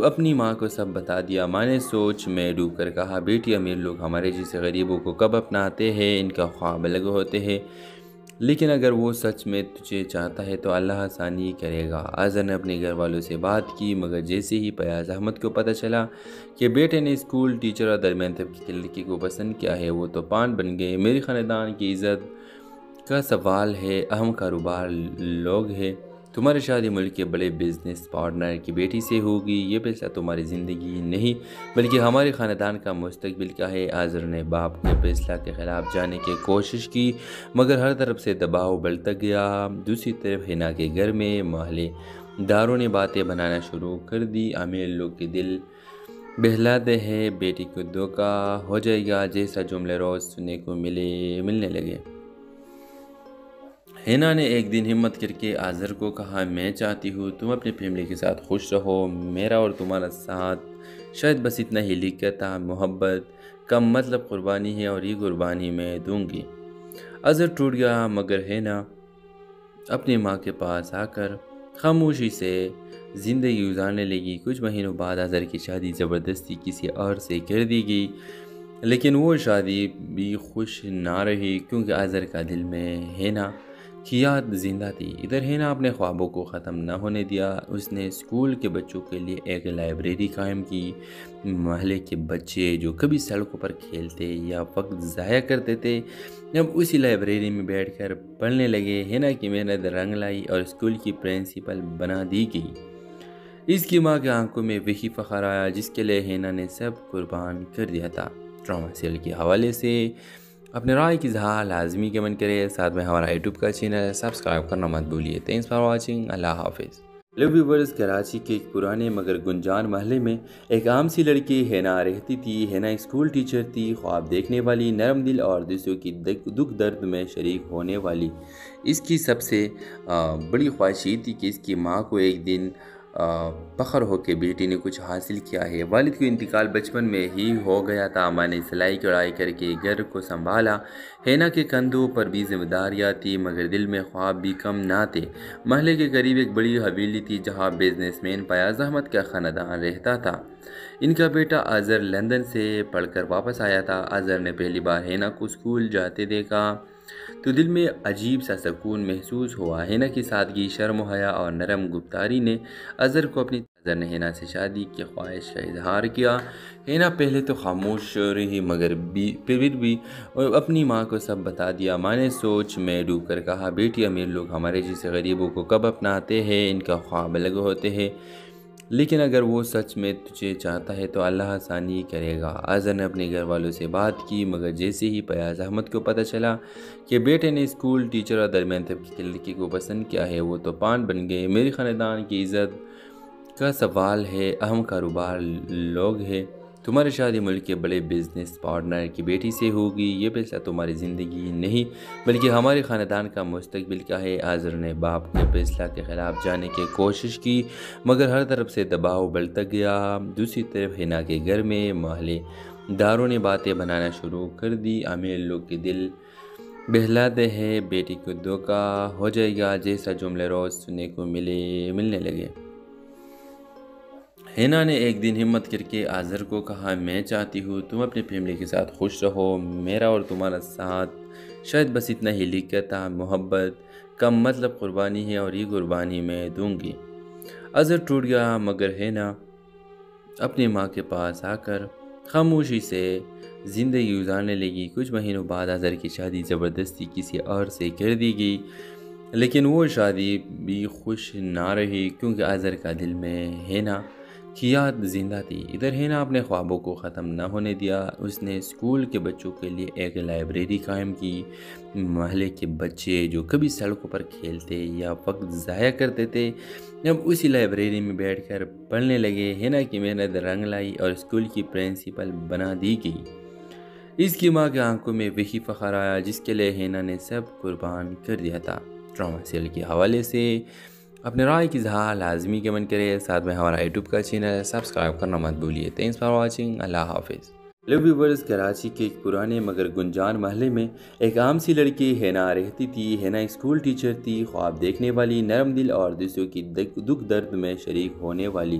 اپنی ماں کو سب بتا دیا۔ ماں نے سوچ میں ڈوب کر کہا، بیٹی امیر لوگ ہمارے جیسے غریبوں کو کب اپناتے ہیں، ان کا خواب الگ ہوتے ہیں، لیکن اگر وہ سچ میں تجھے چاہتا ہے تو اللہ آسانی کرے گا۔ اظہر نے اپنے گھر والوں سے بات کی مگر جیسے ہی فیاض احمد کو پتہ چلا کہ بیٹے نے اسکول ٹیچر اور درمیان طبقے کی لڑکی کو پسند کیا ہے، وہ تو پان بن گئے۔ میری خاندان کی عزت کا سوال ہے، اہم کاروبار لوگ ہیں، تمہاری شادی ملک کے بڑے بزنس پارٹنر کی بیٹی سے ہوگی، یہ فیصلہ تمہاری زندگی نہیں بلکہ ہمارے خاندان کا مستقبل کا ہے۔ اظہر نے باپ کے فیصلہ کے خلاف جانے کی کوشش کی مگر ہر طرف سے دباؤ بڑھتا گیا۔ دوسری طرف ہینا کے گھر میں محلے داروں نے باتیں بنانا شروع کر دی، امیر لوگ کے دل بہلاتے ہیں، بیٹی کو دھوکہ ہو جائے گا جیسا جملے روز سننے کو ملنے لگے۔ ہینا نے ایک دن ہمت کر کے اظہر کو کہا، میں چاہتی ہوں تم اپنی فیملی کے ساتھ خوش رہو، میرا اور تمہارا ساتھ شاید بس اتنا ہی لکھتا، محبت کم مطلب قربانی ہے اور یہ قربانی میں دوں گی۔ اظہر ٹوٹ گیا مگر ہینا اپنی ماں کے پاس آ کر خاموشی سے زندگی گزارنے لگی۔ کچھ مہینوں بعد اظہر کی شادی زبردستی کسی اور سے کر دی گئی، لیکن وہ شادی بھی خوش نہ رہی کیونکہ اظہر کا دل میں ہینا کی یاد زندہ تھی۔ ادھر ہینا اپنے خوابوں کو ختم نہ ہونے دیا، اس نے اسکول کے بچوں کے لیے ایک لائبریری قائم کی۔ محلے کے بچے جو کبھی سڑکوں پر کھیلتے یا وقت ضائع کرتے تھے اب اسی لائبریری میں بیٹھ کر پڑھنے لگے۔ ہینا کی محنت رنگ لائی اور اسکول کی پرنسپل بنا دی گئی۔ اس کی ماں کے آنکھوں میں وہی فخر آیا جس کے لیے ہینا نے سب قربان کر دیا تھا۔ ڈرامہ سیریل کے حوالے سے اپنے رائے کی اظہار لازمی کمنٹ کرے، ساتھ میں ہمارا یوٹیوب کا چینل سبسکرائب کرنا مت بھولیے۔ تھینکس فار واچنگ، اللہ حافظ۔ ہیلو ویورز، کراچی کے ایک پرانے مگر گنجان محلے میں ایک عام سی لڑکی ہینا رہتی تھی۔ ہینا ایک اسکول ٹیچر تھی، خواب دیکھنے والی، نرم دل اور دوسروں کی دکھ درد میں شریک ہونے والی۔ اس کی سب سے بڑی خواہش یہ تھی کہ اس کی ماں کو ایک دن فخر ہو کہ بیٹی نے کچھ حاصل کیا ہے۔ والد کا انتقال بچپن میں ہی ہو گیا تھا۔ ماں نے سلائی کڑھائی کر کے گھر کو سنبھالا۔ ہینا کے کندھوں پر بھی ذمہ داریاں تھی، مگر دل میں خواب بھی کم نہ تھے۔ محلے کے قریب ایک بڑی حویلی تھی جہاں بزنس مین فیاض احمد کا خاندان رہتا تھا۔ ان کا بیٹا اظہر لندن سے پڑھ کر واپس آیا تھا۔ اظہر نے پہلی بار ہینا کو اسکول جاتے دیکھا تو دل میں عجیب سا سکون محسوس ہوا۔ ہینا کی سادگی، شرم و حیا اور نرم گفتاری نے اظہر نے ہینا سے شادی کی خواہش کا اظہار کیا۔ ہینا پہلے تو خاموش رہی، مگر پھر بھی اپنی ماں کو سب بتا دیا۔ ماں نے سوچ میں ڈوب کر کہا، بیٹی امیر لوگ ہمارے جیسے غریبوں کو کب اپناتے ہیں، ان کا خواب الگ ہوتے ہیں، لیکن اگر وہ سچ میں تجھے چاہتا ہے تو اللہ آسانی کرے گا۔ اظہر نے اپنے گھر والوں سے بات کی، مگر جیسے ہی فیاض احمد کو پتہ چلا کہ بیٹے نے اسکول ٹیچر اور درمیان طبقے کی لڑکی کو پسند کیا ہے، وہ تو پان بن گئے۔ میرے خاندان کی عزت کا سوال ہے، اہم کاروبار لوگ ہیں، تمہاری شادی ملک کے بڑے بزنس پارٹنر کی بیٹی سے ہوگی، یہ فیصلہ تمہاری زندگی نہیں بلکہ ہمارے خاندان کا مستقبل کا ہے۔ اظہر نے باپ کے فیصلہ کے خلاف جانے کی کوشش کی، مگر ہر طرف سے دباؤ بڑھتا گیا۔ دوسری طرف ہینا کے گھر میں محلے داروں نے باتیں بنانا شروع کر دی، امیر لوگ کے دل بہلاتے ہیں، بیٹی کو دھوکہ ہو جائے گا جیسا جملے روز سننے کو ملنے لگے۔ ہینا نے ایک دن ہمت کر کے اظہر کو کہا، میں چاہتی ہوں تم اپنی فیملی کے ساتھ خوش رہو، میرا اور تمہارا ساتھ شاید بس اتنا ہی لکھتا، محبت کم مطلب قربانی ہے اور یہ قربانی میں دوں گی۔ اظہر ٹوٹ گیا، مگر ہینا اپنی ماں کے پاس آ کر خاموشی سے زندگی گزارنے لگی۔ کچھ مہینوں بعد اظہر کی شادی زبردستی کسی اور سے کر دی گئی، لیکن وہ شادی بھی خوش نہ رہی کیونکہ اظہر کا دل میں ہینا کی یاد زندہ تھی۔ ادھر ہینا اپنے خوابوں کو ختم نہ ہونے دیا، اس نے اسکول کے بچوں کے لیے ایک لائبریری قائم کی۔ محلے کے بچے جو کبھی سڑکوں پر کھیلتے یا وقت ضائع کرتے تھے، اب اسی لائبریری میں بیٹھ کر پڑھنے لگے۔ ہینا کی محنت رنگ لائی اور اسکول کی پرنسپل بنا دی گئی۔ اس کی ماں کے آنکھوں میں وہی فخر آیا جس کے لیے ہینا نے سب قربان کر دیا تھا۔ ڈرامہ سیریل کے حوالے سے اپنے رائے کی اظہار لازمی کمنٹ کرے، ساتھ میں ہمارا یوٹیوب کا چینل سبسکرائب کرنا مت بھولیے۔ تھینکس فار واچنگ، اللہ حافظ۔ ہیلو ویورز، کراچی کے ایک پرانے مگر گنجان محلے میں ایک عام سی لڑکی ہینا رہتی تھی۔ ہینا ایک اسکول ٹیچر تھی، خواب دیکھنے والی، نرم دل اور دوسروں کی دکھ درد میں شریک ہونے والی۔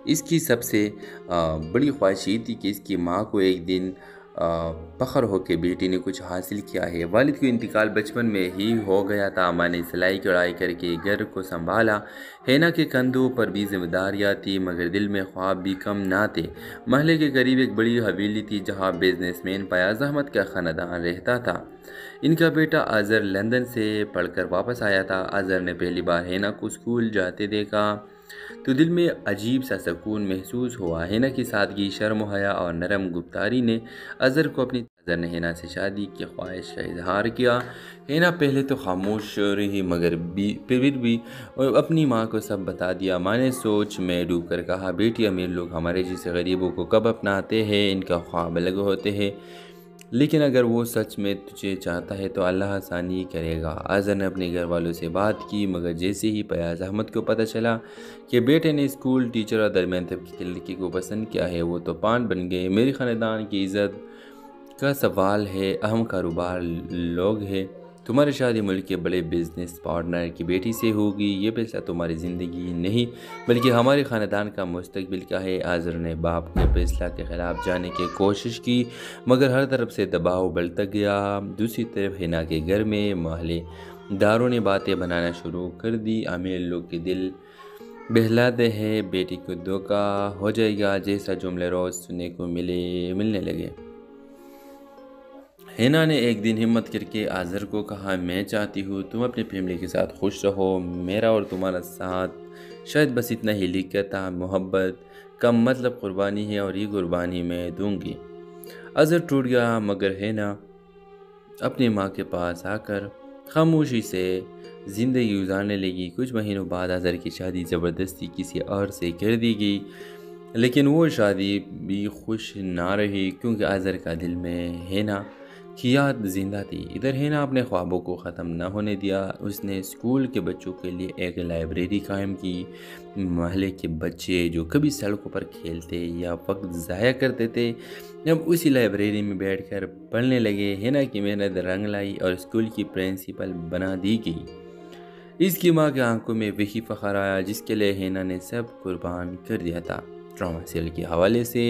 اس کی سب سے بڑی خواہش یہ تھی کہ اس کی ماں کو ایک دن فخر ہو کہ بیٹی نے کچھ حاصل کیا ہے۔ والد کا انتقال بچپن میں ہی ہو گیا تھا۔ ماں نے سلائی کڑھائی کر کے گھر کو سنبھالا۔ ہینا کے کندھوں پر بھی ذمہ داریاں تھی، مگر دل میں خواب بھی کم نہ تھے۔ محلے کے قریب ایک بڑی حویلی تھی جہاں بزنس مین فیاض احمد کا خاندان رہتا تھا۔ ان کا بیٹا اظہر لندن سے پڑھ کر واپس آیا تھا۔ اظہر نے پہلی بار ہینا کو اسکول جاتے دیکھا تو دل میں عجیب سا سکون محسوس ہوا۔ ہینا کی سادگی، شرم و حیا اور نرم گفتاری نے اظہر نے ہینا سے شادی کی خواہش کا اظہار کیا۔ ہینا پہلے تو خاموش رہی، مگر پھر بھی اپنی ماں کو سب بتا دیا۔ ماں نے سوچ میں ڈوب کر کہا، بیٹی امیر لوگ ہمارے جیسے غریبوں کو کب اپناتے ہیں، ان کا خواب الگ ہوتے ہیں، لیکن اگر وہ سچ میں تجھے چاہتا ہے تو اللہ آسانی کرے گا۔ اظہر نے اپنے گھر والوں سے بات کی، مگر جیسے ہی فیاض احمد کو پتہ چلا کہ بیٹے نے اسکول ٹیچر اور درمیان طبقے کی لڑکی کو پسند کیا ہے، وہ تو پان بن گئے۔ میرے خاندان کی عزت کا سوال ہے، اہم کاروبار لوگ ہیں، تمہاری شادی ملک کے بڑے بزنس پارٹنر کی بیٹی سے ہوگی، یہ فیصلہ تمہاری زندگی نہیں بلکہ ہمارے خاندان کا مستقبل کا ہے۔ اظہر نے باپ کے فیصلہ کے خلاف جانے کی کوشش کی، مگر ہر طرف سے دباؤ بڑھتا گیا۔ دوسری طرف ہینا کے گھر میں محلے داروں نے باتیں بنانا شروع کر دی، امیر لوگ کے دل بہلاتے ہیں، بیٹی کو دھوکہ ہو جائے گا جیسا جملے روز سننے کو ملنے لگے۔ ہینا نے ایک دن ہمت کر کے اظہر کو کہا، میں چاہتی ہوں تم اپنی فیملی کے ساتھ خوش رہو، میرا اور تمہارا ساتھ شاید بس اتنا ہی لکھتا، محبت کم مطلب قربانی ہے اور یہ قربانی میں دوں گی۔ اظہر ٹوٹ گیا، مگر ہینا اپنی ماں کے پاس آ کر خاموشی سے زندگی گزارنے لگی۔ کچھ مہینوں بعد اظہر کی شادی زبردستی کسی اور سے کر دی گئی، لیکن وہ شادی بھی خوش نہ رہی کیونکہ اظہر کا دل میں ہینا کی یاد زندہ تھی۔ ادھر ہینا اپنے خوابوں کو ختم نہ ہونے دیا۔ اس نے اسکول کے بچوں کے لیے ایک لائبریری قائم کی۔ محلے کے بچے جو کبھی سڑکوں پر کھیلتے یا وقت ضائع کرتے تھے، اب اسی لائبریری میں بیٹھ کر پڑھنے لگے۔ ہینا کی محنت رنگ لائی اور اسکول کی پرنسپل بنا دی گئی۔ اس کی ماں کے آنکھوں میں وہی فخر آیا جس کے لیے ہینا نے سب قربان کر دیا تھا۔ ڈرامہ سیریل کے حوالے سے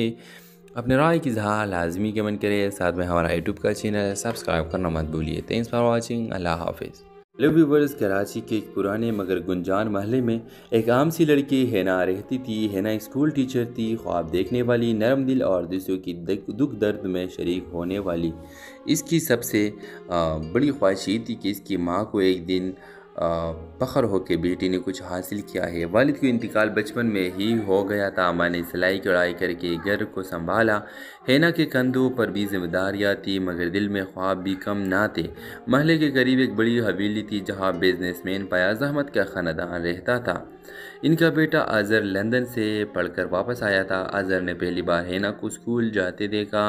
اپنے رائے کی اظہار لازمی کمنٹ کرے، ساتھ میں ہمارا یوٹیوب کا چینل سبسکرائب کرنا مت بھولیے۔ تھینکس فار واچنگ، اللہ حافظ۔ ہیلو ویورز، کراچی کے ایک پرانے مگر گنجان محلے میں ایک عام سی لڑکی ہینا رہتی تھی۔ ہینا ایک اسکول ٹیچر تھی، خواب دیکھنے والی، نرم دل اور دوسروں کی دکھ درد میں شریک ہونے والی۔ اس کی سب سے بڑی خواہش یہ تھی کہ اس کی ماں کو ایک دن فخر ہو کہ بیٹی نے کچھ حاصل کیا ہے۔ والد کا انتقال بچپن میں ہی ہو گیا تھا۔ ماں نے سلائی کڑھائی کر کے گھر کو سنبھالا۔ ہینا کے کندھوں پر بھی ذمہ داریاں تھی مگر دل میں خواب بھی کم نہ تھے۔ محلے کے قریب ایک بڑی حویلی تھی جہاں بزنس مین فیاض احمد کا خاندان رہتا تھا۔ ان کا بیٹا اظہر لندن سے پڑھ کر واپس آیا تھا۔ اظہر نے پہلی بار ہینا کو اسکول جاتے دیکھا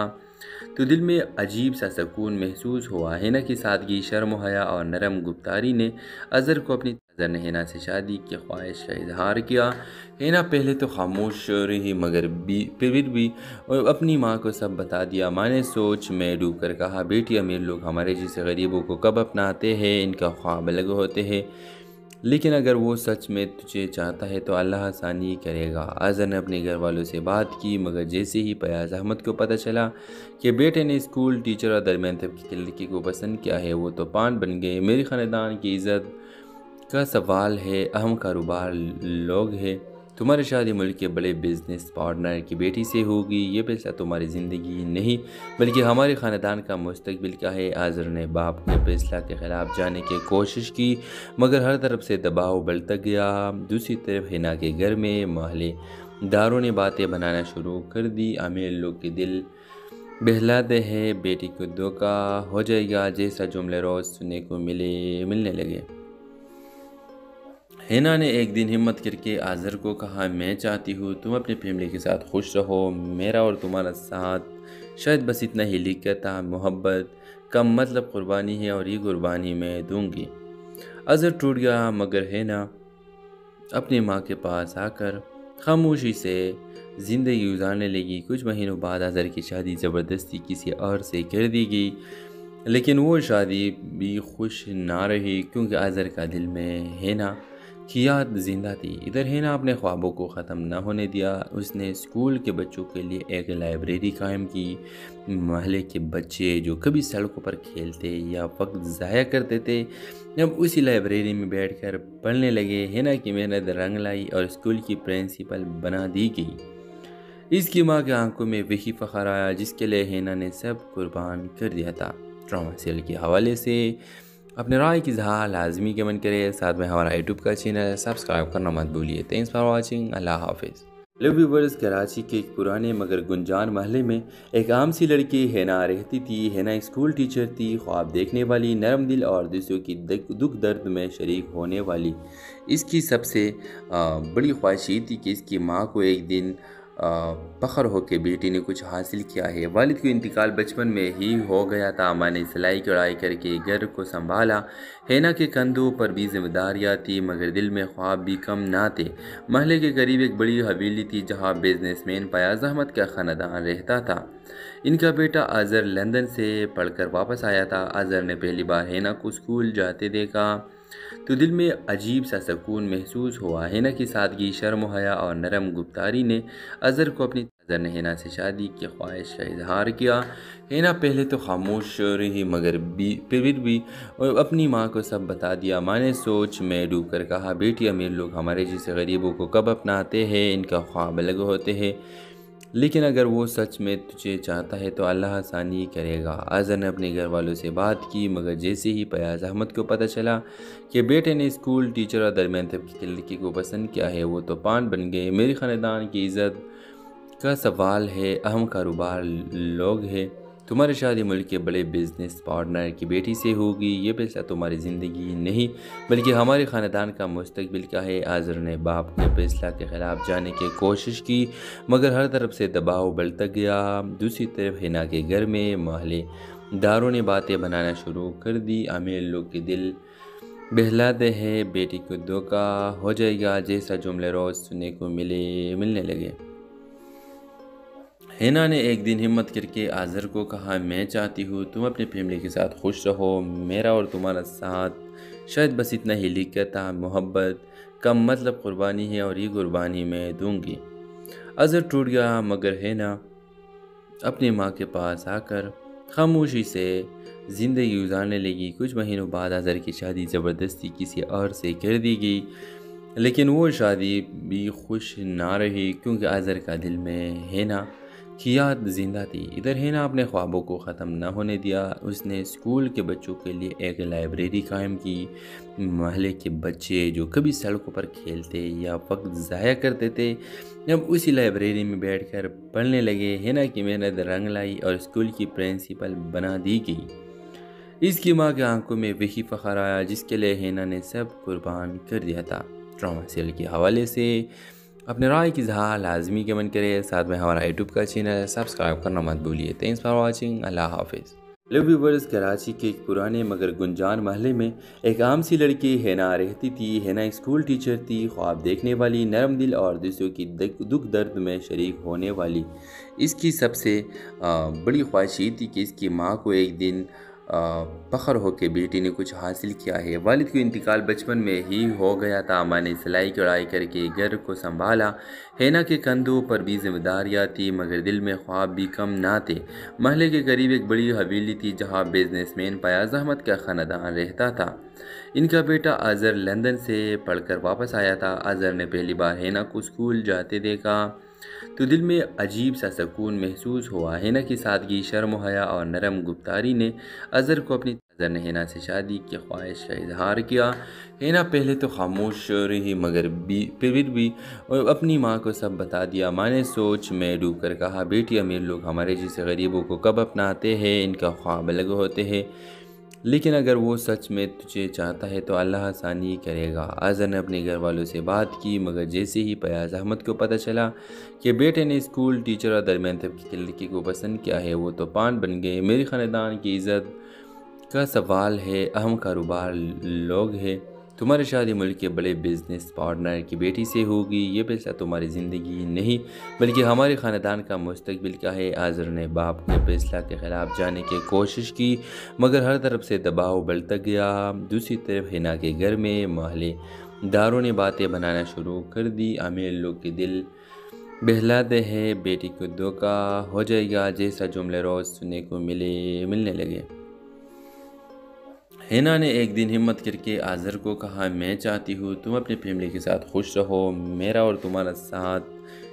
تو دل میں عجیب سا سکون محسوس ہوا۔ ہینا کی سادگی، شرم و حیا اور نرم گفتاری نے اظہر کو اپنی اظہر نے ہینا سے شادی کی خواہش کا اظہار کیا۔ ہینا پہلے تو خاموش رہی مگر پھر بھی اپنی ماں کو سب بتا دیا۔ ماں نے سوچ میں ڈوب کر کہا، بیٹی امیر لوگ ہمارے جیسے غریبوں کو کب اپناتے ہیں، ان کا خواب الگ ہوتے ہیں، لیکن اگر وہ سچ میں تجھے چاہتا ہے تو اللہ آسانی کرے گا۔ اظہر نے اپنے گھر والوں سے بات کی مگر جیسے ہی فیاض احمد کو پتہ چلا کہ بیٹے نے اسکول ٹیچر اور درمیان طبقے کی لڑکی کو پسند کیا ہے، وہ تو پان بن گئے۔ میرے خاندان کی عزت کا سوال ہے، اہم کاروبار لوگ ہیں، تمہاری شادی ملک کے بڑے بزنس پارٹنر کی بیٹی سے ہوگی، یہ فیصلہ تمہاری زندگی نہیں بلکہ ہمارے خاندان کا مستقبل کا ہے۔ اظہر نے باپ کے فیصلہ کے خلاف جانے کی کوشش کی مگر ہر طرف سے دباؤ بڑھتا گیا۔ دوسری طرف ہینا کے گھر میں محلے داروں نے باتیں بنانا شروع کر دی، امیر لوگ کے دل بہلاتے ہیں، بیٹی کو دھوکا ہو جائے گا جیسا جملے روز سننے کو ملنے لگے۔ ہینا نے ایک دن ہمت کر کے اظہر کو کہا، میں چاہتی ہوں تم اپنی فیملی کے ساتھ خوش رہو، میرا اور تمہارا ساتھ شاید بس اتنا ہی لکھا تھا، محبت کم مطلب قربانی ہے اور یہ قربانی میں دوں گی۔ اظہر ٹوٹ گیا مگر ہینا اپنی ماں کے پاس آ کر خاموشی سے زندگی گزارنے لگی۔ کچھ مہینوں بعد اظہر کی شادی زبردستی کسی اور سے کر دی گئی، لیکن وہ شادی بھی خوش نہ رہی کیونکہ اظہر کا دل میں ہینا کی یاد زندہ تھی۔ ادھر ہینا اپنے خوابوں کو ختم نہ ہونے دیا۔ اس نے اسکول کے بچوں کے لیے ایک لائبریری قائم کی۔ محلے کے بچے جو کبھی سڑکوں پر کھیلتے یا وقت ضائع کرتے تھے، اب اسی لائبریری میں بیٹھ کر پڑھنے لگے۔ ہینا کی محنت رنگ لائی اور اسکول کی پرنسپل بنا دی گئی۔ اس کی ماں کے آنکھوں میں وہی فخر آیا جس کے لیے ہینا نے سب قربان کر دیا تھا۔ ڈرامہ سیریل کے حوالے سے اپنے رائے کی اظہار لازمی کمنٹ کرے، ساتھ میں ہمارا یوٹیوب کا چینل سبسکرائب کرنا مت بھولیے۔ تھینکس فار واچنگ، اللہ حافظ۔ ہیلو ویورز، کراچی کے ایک پرانے مگر گنجان محلے میں ایک عام سی لڑکی ہینا رہتی تھی۔ ہینا ایک اسکول ٹیچر تھی، خواب دیکھنے والی، نرم دل اور دوسروں کی دکھ درد میں شریک ہونے والی۔ اس کی سب سے بڑی خواہش یہ تھی کہ اس کی ماں کو ایک دن فخر ہو کہ بیٹی نے کچھ حاصل کیا ہے۔ والد کا انتقال بچپن میں ہی ہو گیا تھا۔ ماں نے سلائی کڑھائی کر کے گھر کو سنبھالا۔ ہینا کے کندھوں پر بھی ذمہ داریاں تھی مگر دل میں خواب بھی کم نہ تھے۔ محلے کے قریب ایک بڑی حویلی تھی جہاں بزنس مین فیاض احمد کا خاندان رہتا تھا۔ ان کا بیٹا اظہر لندن سے پڑھ کر واپس آیا تھا۔ اظہر نے پہلی بار ہینا کو اسکول جاتے دیکھا تو دل میں عجیب سا سکون محسوس ہوا۔ ہینا کی سادگی، شرم و حیا اور نرم گفتاری نے اظہر کو اپنی اظہر نے ہینا سے شادی کی خواہش کا اظہار کیا۔ ہینا پہلے تو خاموش رہی مگر پھر بھی اپنی ماں کو سب بتا دیا۔ ماں نے سوچ میں ڈوب کر کہا، بیٹی امیر لوگ ہمارے جیسے غریبوں کو کب اپناتے ہیں، ان کا خواب الگ ہوتے ہیں، لیکن اگر وہ سچ میں تجھے چاہتا ہے تو اللہ آسانی کرے گا۔ اظہر نے اپنے گھر والوں سے بات کی مگر جیسے ہی فیاض احمد کو پتہ چلا کہ بیٹے نے اسکول ٹیچر اور درمیان طبقے کی لڑکی کو پسند کیا ہے، وہ تو پان بن گئے۔ میرے خاندان کی عزت کا سوال ہے، اہم کاروبار لوگ ہیں، تمہاری شادی ملک کے بڑے بزنس پارٹنر کی بیٹی سے ہوگی۔ یہ فیصلہ تمہاری زندگی نہیں بلکہ ہمارے خاندان کا مستقبل کا ہے۔ آذر نے باپ کے فیصلہ کے خلاف جانے کی کوشش کی مگر ہر طرف سے دباؤ بڑھتا گیا۔ دوسری طرف ہینا کے گھر میں محلے داروں نے باتیں بنانا شروع کر دی۔ امیر لوگ کے دل بہلاتے ہیں، بیٹی کو دھوکا ہو جائے گا جیسا جملے روز سننے کو ملنے لگے۔ ہینا نے ایک دن ہمت کر کے آذر کو کہا، میں چاہتی ہوں تم اپنی فیملی کے ساتھ خوش رہو، میرا اور تمہارا ساتھ شاید بس اتنا ہی لکھتا، محبت کم مطلب قربانی ہے اور یہ قربانی میں دوں گی۔ آذر ٹوٹ گیا مگر ہینا اپنی ماں کے پاس آ کر خاموشی سے زندگی گزارنے لگی۔ کچھ مہینوں بعد آذر کی شادی زبردستی کسی اور سے کر دی گئی، لیکن وہ شادی بھی خوش نہ رہی کیونکہ آذر کا دل میں ہینا کی یاد زندہ تھی۔ ادھر ہینا اپنے خوابوں کو ختم نہ ہونے دیا۔ اس نے اسکول کے بچوں کے لیے ایک لائبریری قائم کی۔ محلے کے بچے جو کبھی سڑکوں پر کھیلتے یا وقت ضائع کرتے تھے اب اسی لائبریری میں بیٹھ کر پڑھنے لگے۔ ہینا کی محنت رنگ لائی اور اسکول کی پرنسپل بنا دی گئی۔ اس کی ماں کے آنکھوں میں وہی فخر آیا جس کے لیے ہینا نے سب قربان کر دیا تھا۔ ڈرامہ سیریل کے حوالے سے اپنے رائے کی اظہار لازمی کمنٹ کرے، ساتھ میں ہمارا یوٹیوب کا چینل سبسکرائب کرنا مت بھولیے۔ تھینکس فار واچنگ، اللہ حافظ۔ لو ویورز، کراچی کے ایک پرانے مگر گنجان محلے میں ایک عام سی لڑکی ہینا رہتی تھی۔ ہینا ایک اسکول ٹیچر تھی، خواب دیکھنے والی، نرم دل اور دوسروں کی دکھ درد میں شریک ہونے والی۔ اس کی سب سے بڑی خواہش یہ تھی کہ اس کی ماں کو ایک دن فخر ہو کہ بیٹی نے کچھ حاصل کیا ہے۔ والد کا انتقال بچپن میں ہی ہو گیا تھا۔ ماں نے سلائی کڑھائی کر کے گھر کو سنبھالا۔ ہینا کے کندھوں پر بھی ذمہ داریاں تھی مگر دل میں خواب بھی کم نہ تھے۔ محلے کے قریب ایک بڑی حویلی تھی جہاں بزنس مین فیاض احمد کا خاندان رہتا تھا۔ ان کا بیٹا آذر لندن سے پڑھ کر واپس آیا تھا۔ آذر نے پہلی بار ہینا کو اسکول جاتے دیکھا تو دل میں عجیب سا سکون محسوس ہوا۔ ہینا کی سادگی، شرم و حیا اور نرم گفتاری نے آذر کو اپنی آذر نے ہینا سے شادی کی خواہش کا اظہار کیا۔ ہینا پہلے تو خاموش رہی مگر پھر بھی اپنی ماں کو سب بتا دیا۔ ماں نے سوچ میں ڈوب کر کہا، بیٹی امیر لوگ ہمارے جیسے غریبوں کو کب اپناتے ہیں، ان کا خواب الگ ہوتے ہیں، لیکن اگر وہ سچ میں تجھے چاہتا ہے تو اللہ آسانی کرے گا۔ آذر نے اپنے گھر والوں سے بات کی مگر جیسے ہی فیاض احمد کو پتہ چلا کہ بیٹے نے اسکول ٹیچر اور درمیان طبقے کی لڑکی کو پسند کیا ہے وہ تو پان بن گئے۔ میرے خاندان کی عزت کا سوال ہے، اہم کاروبار لوگ ہیں، تمہاری شادی ملک کے بڑے بزنس پارٹنر کی بیٹی سے ہوگی۔ یہ فیصلہ تمہاری زندگی نہیں بلکہ ہمارے خاندان کا مستقبل کا ہے۔ آذر نے باپ کے فیصلہ کے خلاف جانے کی کوشش کی مگر ہر طرف سے دباؤ بڑھتا گیا۔ دوسری طرف ہینا کے گھر میں محلے داروں نے باتیں بنانا شروع کر دی۔ امیر لوگ کے دل بہلاتے ہیں، بیٹی کو دھوکا ہو جائے گا جیسا جملے روز سننے کو ملنے لگے۔ ہینا نے ایک دن ہمت کر کے آذر کو کہا، میں چاہتی ہوں تم اپنی فیملی کے ساتھ خوش رہو، میرا اور تمہارا ساتھ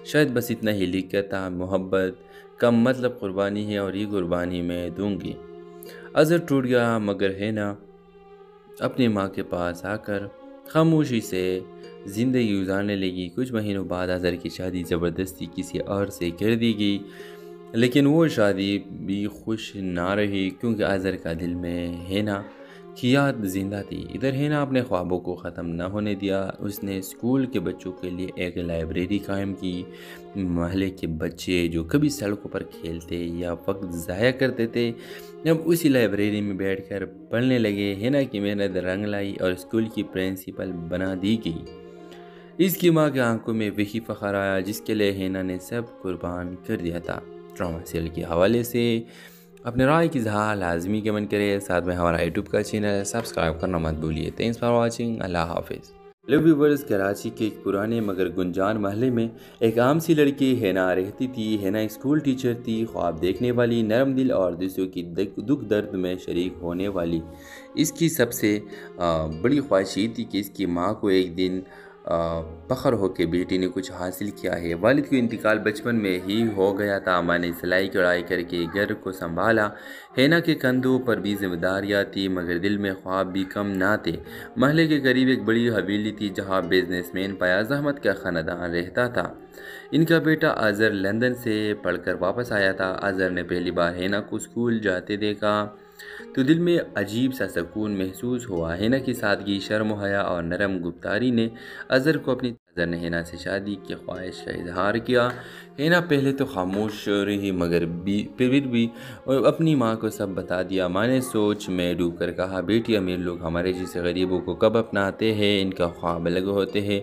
شاید بس اتنا ہی لکھتا، محبت کم مطلب قربانی ہے اور یہ قربانی میں دوں گی۔ آذر ٹوٹ گیا مگر ہینا اپنی ماں کے پاس آ کر خاموشی سے زندگی گزارنے لگی۔ کچھ مہینوں بعد آذر کی شادی زبردستی کسی اور سے کر دی گئی، لیکن وہ شادی بھی خوش نہ رہی کیونکہ آذر کا دل میں ہینا کی یاد زندہ تھی۔ ادھر ہینا اپنے خوابوں کو ختم نہ ہونے دیا۔ اس نے اسکول کے بچوں کے لیے ایک لائبریری قائم کی۔ محلے کے بچے جو کبھی سڑکوں پر کھیلتے یا وقت ضائع کرتے تھے اب اسی لائبریری میں بیٹھ کر پڑھنے لگے۔ ہینا کی محنت رنگ لائی اور اسکول کی پرنسپل بنا دی گئی۔ اس کی ماں کے آنکھوں میں وہی فخر آیا جس کے لیے ہینا نے سب قربان کر دیا تھا۔ ڈرامہ سیریل کے حوالے سے اپنے رائے کی اظہار لازمی کمنٹ کرے، ساتھ میں ہمارا یوٹیوب کا چینل سبسکرائب کرنا مت بھولیے۔ تھینکس فار واچنگ، اللہ حافظ۔ لو ویورز، کراچی کے ایک پرانے مگر گنجان محلے میں ایک عام سی لڑکی ہینا رہتی تھی۔ ہینا ایک اسکول ٹیچر تھی، خواب دیکھنے والی، نرم دل اور دوسروں کی دکھ درد میں شریک ہونے والی۔ اس کی سب سے بڑی خواہش یہ تھی کہ اس کی ماں کو ایک دن فخر ہو کہ بیٹی نے کچھ حاصل کیا ہے۔ والد کا انتقال بچپن میں ہی ہو گیا تھا۔ ماں نے سلائی کڑھائی کر کے گھر کو سنبھالا۔ ہینا کے کندھوں پر بھی ذمہ داریاں تھی، مگر دل میں خواب بھی کم نہ تھے۔ محلے کے قریب ایک بڑی حویلی تھی جہاں بزنس مین فیاض احمد کا خاندان رہتا تھا۔ ان کا بیٹا اظہر لندن سے پڑھ کر واپس آیا تھا۔ اظہر نے پہلی بار ہینا کو اسکول جاتے دیکھا تو دل میں عجیب سا سکون محسوس ہوا۔ ہینا کی سادگی، شرم و حیا اور نرم گفتاری نے اظہر کو اپنی اظہر نے ہینا سے شادی کی خواہش کا اظہار کیا۔ ہینا پہلے تو خاموش رہی، مگر پھر بھی اپنی ماں کو سب بتا دیا۔ ماں نے سوچ میں ڈوب کر کہا، بیٹی امیر لوگ ہمارے جیسے غریبوں کو کب اپناتے ہیں، ان کا خواب الگ ہوتے ہیں،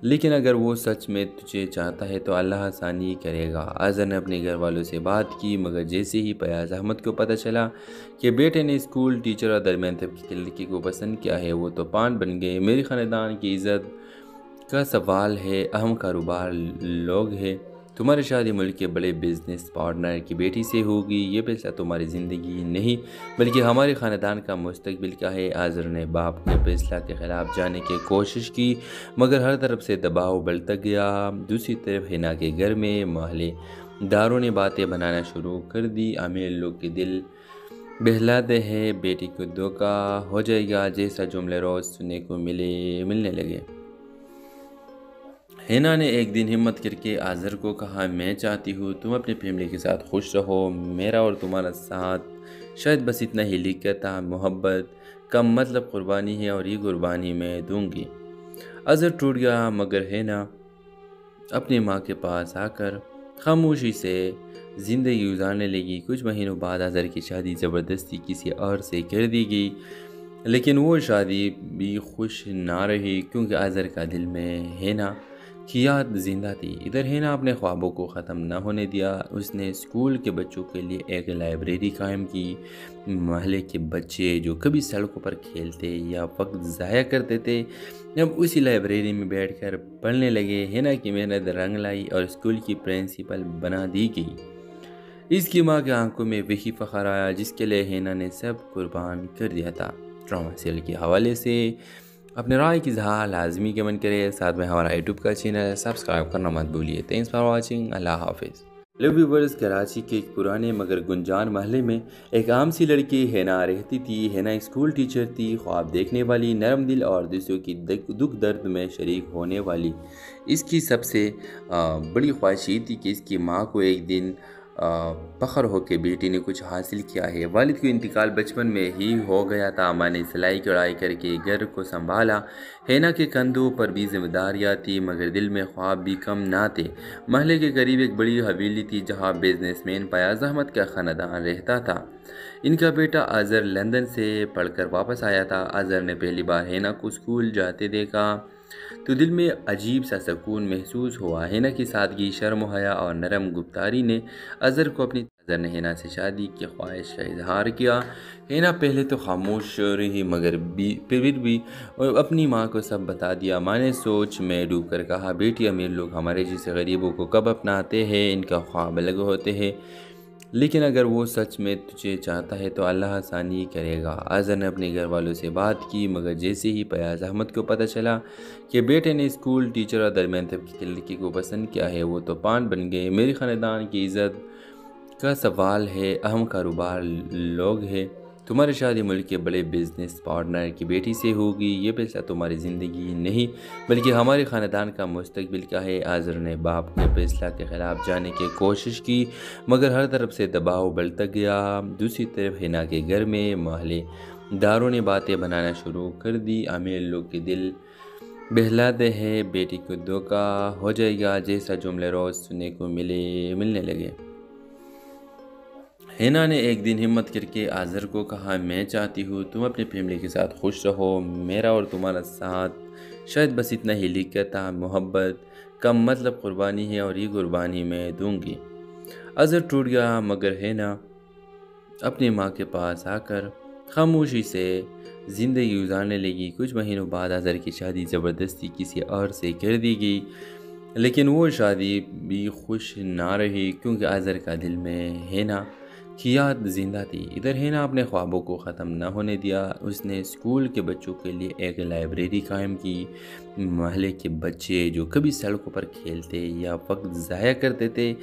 لیکن اگر وہ سچ میں تجھے چاہتا ہے تو اللہ آسانی کرے گا۔ اظہر نے اپنے گھر والوں سے بات کی، مگر جیسے ہی فیاض احمد کو پتہ چلا کہ بیٹے نے اسکول ٹیچر اور درمیان طبقے کی لڑکی کو پسند کیا ہے، وہ تو پان بن گئے۔ میری خاندان کی عزت کا سوال ہے، اہم کاروبار لوگ ہیں، تمہاری شادی ملک کے بڑے بزنس پارٹنر کی بیٹی سے ہوگی، یہ فیصلہ تمہاری زندگی نہیں بلکہ ہمارے خاندان کا مستقبل کا ہے۔ اظہر نے باپ کے فیصلہ کے خلاف جانے کی کوشش کی، مگر ہر طرف سے دباؤ بڑھتا گیا۔ دوسری طرف ہینا کے گھر میں محلے داروں نے باتیں بنانا شروع کر دی، امیر لوگ کے دل بہلاتے ہیں، بیٹی کو دھوکا ہو جائے گا جیسا جملے روز سننے کو ملنے لگے۔ ہینا نے ایک دن ہمت کر کے اظہر کو کہا، میں چاہتی ہوں تم اپنی فیملی کے ساتھ خوش رہو، میرا اور تمہارا ساتھ شاید بس اتنا ہی لکھتا، محبت کم مطلب قربانی ہے اور یہ قربانی میں دوں گی۔ اظہر ٹوٹ گیا، مگر ہینا اپنی ماں کے پاس آ کر خاموشی سے زندگی گزارنے لگی۔ کچھ مہینوں بعد اظہر کی شادی زبردستی کسی اور سے کر دی گئی، لیکن وہ شادی بھی خوش نہ رہی کیونکہ اظہر کا دل میں ہینا کی یاد زندہ تھی۔ ادھر ہینا اپنے خوابوں کو ختم نہ ہونے دیا، اس نے اسکول کے بچوں کے لیے ایک لائبریری قائم کی۔ محلے کے بچے جو کبھی سڑکوں پر کھیلتے یا وقت ضائع کرتے تھے، اب اسی لائبریری میں بیٹھ کر پڑھنے لگے۔ ہینا کی محنت رنگ لائی اور اسکول کی پرنسپل بنا دی گئی۔ اس کی ماں کے آنکھوں میں وہی فخر آیا جس کے لیے ہینا نے سب قربان کر دیا تھا۔ ڈرامہ سیریل کے حوالے سے اپنے رائے کی اظہار لازمی کمنٹ کرے، ساتھ میں ہمارا یوٹیوب کا چینل سبسکرائب کرنا مت بھولیے۔ تھینکس فار واچنگ، اللہ حافظ۔ لو ویورز، کراچی کے ایک پرانے مگر گنجان محلے میں ایک عام سی لڑکی ہینا رہتی تھی۔ ہینا اسکول ٹیچر تھی، خواب دیکھنے والی، نرم دل اور دوسروں کی دکھ درد میں شریک ہونے والی۔ اس کی سب سے بڑی خواہش یہ تھی کہ اس کی ماں کو ایک دن فخر ہو کہ بیٹی نے کچھ حاصل کیا ہے۔ والد کا انتقال بچپن میں ہی ہو گیا تھا۔ ماں نے سلائی کڑھائی کر کے گھر کو سنبھالا۔ ہینا کے کندھوں پر بھی ذمہ داریاں تھی، مگر دل میں خواب بھی کم نہ تھے۔ محلے کے قریب ایک بڑی حویلی تھی جہاں بزنس مین فیاض احمد کا خاندان رہتا تھا۔ ان کا بیٹا اظہر لندن سے پڑھ کر واپس آیا تھا۔ اظہر نے پہلی بار ہینا کو اسکول جاتے دیکھا تو دل میں عجیب سا سکون محسوس ہوا۔ ہینا کی سادگی، شرم و حیا اور نرم گفتاری نے اظہر کو اپنی اظہر نے ہینا سے شادی کی خواہش کا اظہار کیا۔ ہینا پہلے تو خاموش رہی، مگر پھر بھی اپنی ماں کو سب بتا دیا۔ ماں نے سوچ میں ڈوب کر کہا، بیٹی امیر لوگ ہمارے جیسے غریبوں کو کب اپناتے ہیں، ان کا خواب الگ ہوتے ہیں، لیکن اگر وہ سچ میں تجھے چاہتا ہے تو اللہ آسانی کرے گا۔ اظہر نے اپنے گھر والوں سے بات کی، مگر جیسے ہی فیاض احمد کو پتہ چلا کہ بیٹے نے اسکول ٹیچر اور درمیان طبقے کی لڑکی کو پسند کیا ہے، وہ تو پان بن گئے۔ میری خاندان کی عزت کا سوال ہے، اہم کاروبار لوگ ہیں، تمہاری شادی ملک کے بڑے بزنس پارٹنر کی بیٹی سے ہوگی، یہ فیصلہ تمہاری زندگی نہیں بلکہ ہمارے خاندان کا مستقبل کا ہے۔ اظہر نے باپ کے فیصلہ کے خلاف جانے کی کوشش کی، مگر ہر طرف سے دباؤ بڑھتا گیا۔ دوسری طرف ہینا کے گھر میں محلے داروں نے باتیں بنانا شروع کر دی، امیر لوگ کے دل بہلاتے ہیں، بیٹی کو دھوکا ہو جائے گا جیسا جملے روز سننے کو ملنے لگے۔ ہینا نے ایک دن ہمت کر کے اظہر کو کہا، میں چاہتی ہوں تم اپنی فیملی کے ساتھ خوش رہو، میرا اور تمہارا ساتھ شاید بس اتنا ہی لکھتا، محبت کم مطلب قربانی ہے اور یہ قربانی میں دوں گی۔ اظہر ٹوٹ گیا، مگر ہینا اپنی ماں کے پاس آ کر خاموشی سے زندگی گزارنے لگی۔ کچھ مہینوں بعد اظہر کی شادی زبردستی کسی اور سے کر دی گئی، لیکن وہ شادی بھی خوش نہ رہی کیونکہ اظہر کا دل میں ہینا کی یاد زندہ تھی۔ ادھر ہینا اپنے خوابوں کو ختم نہ ہونے دیا۔ اس نے اسکول کے بچوں کے لیے ایک لائبریری قائم کی۔ محلے کے بچے جو کبھی سڑکوں پر کھیلتے یا وقت ضائع کرتے تھے،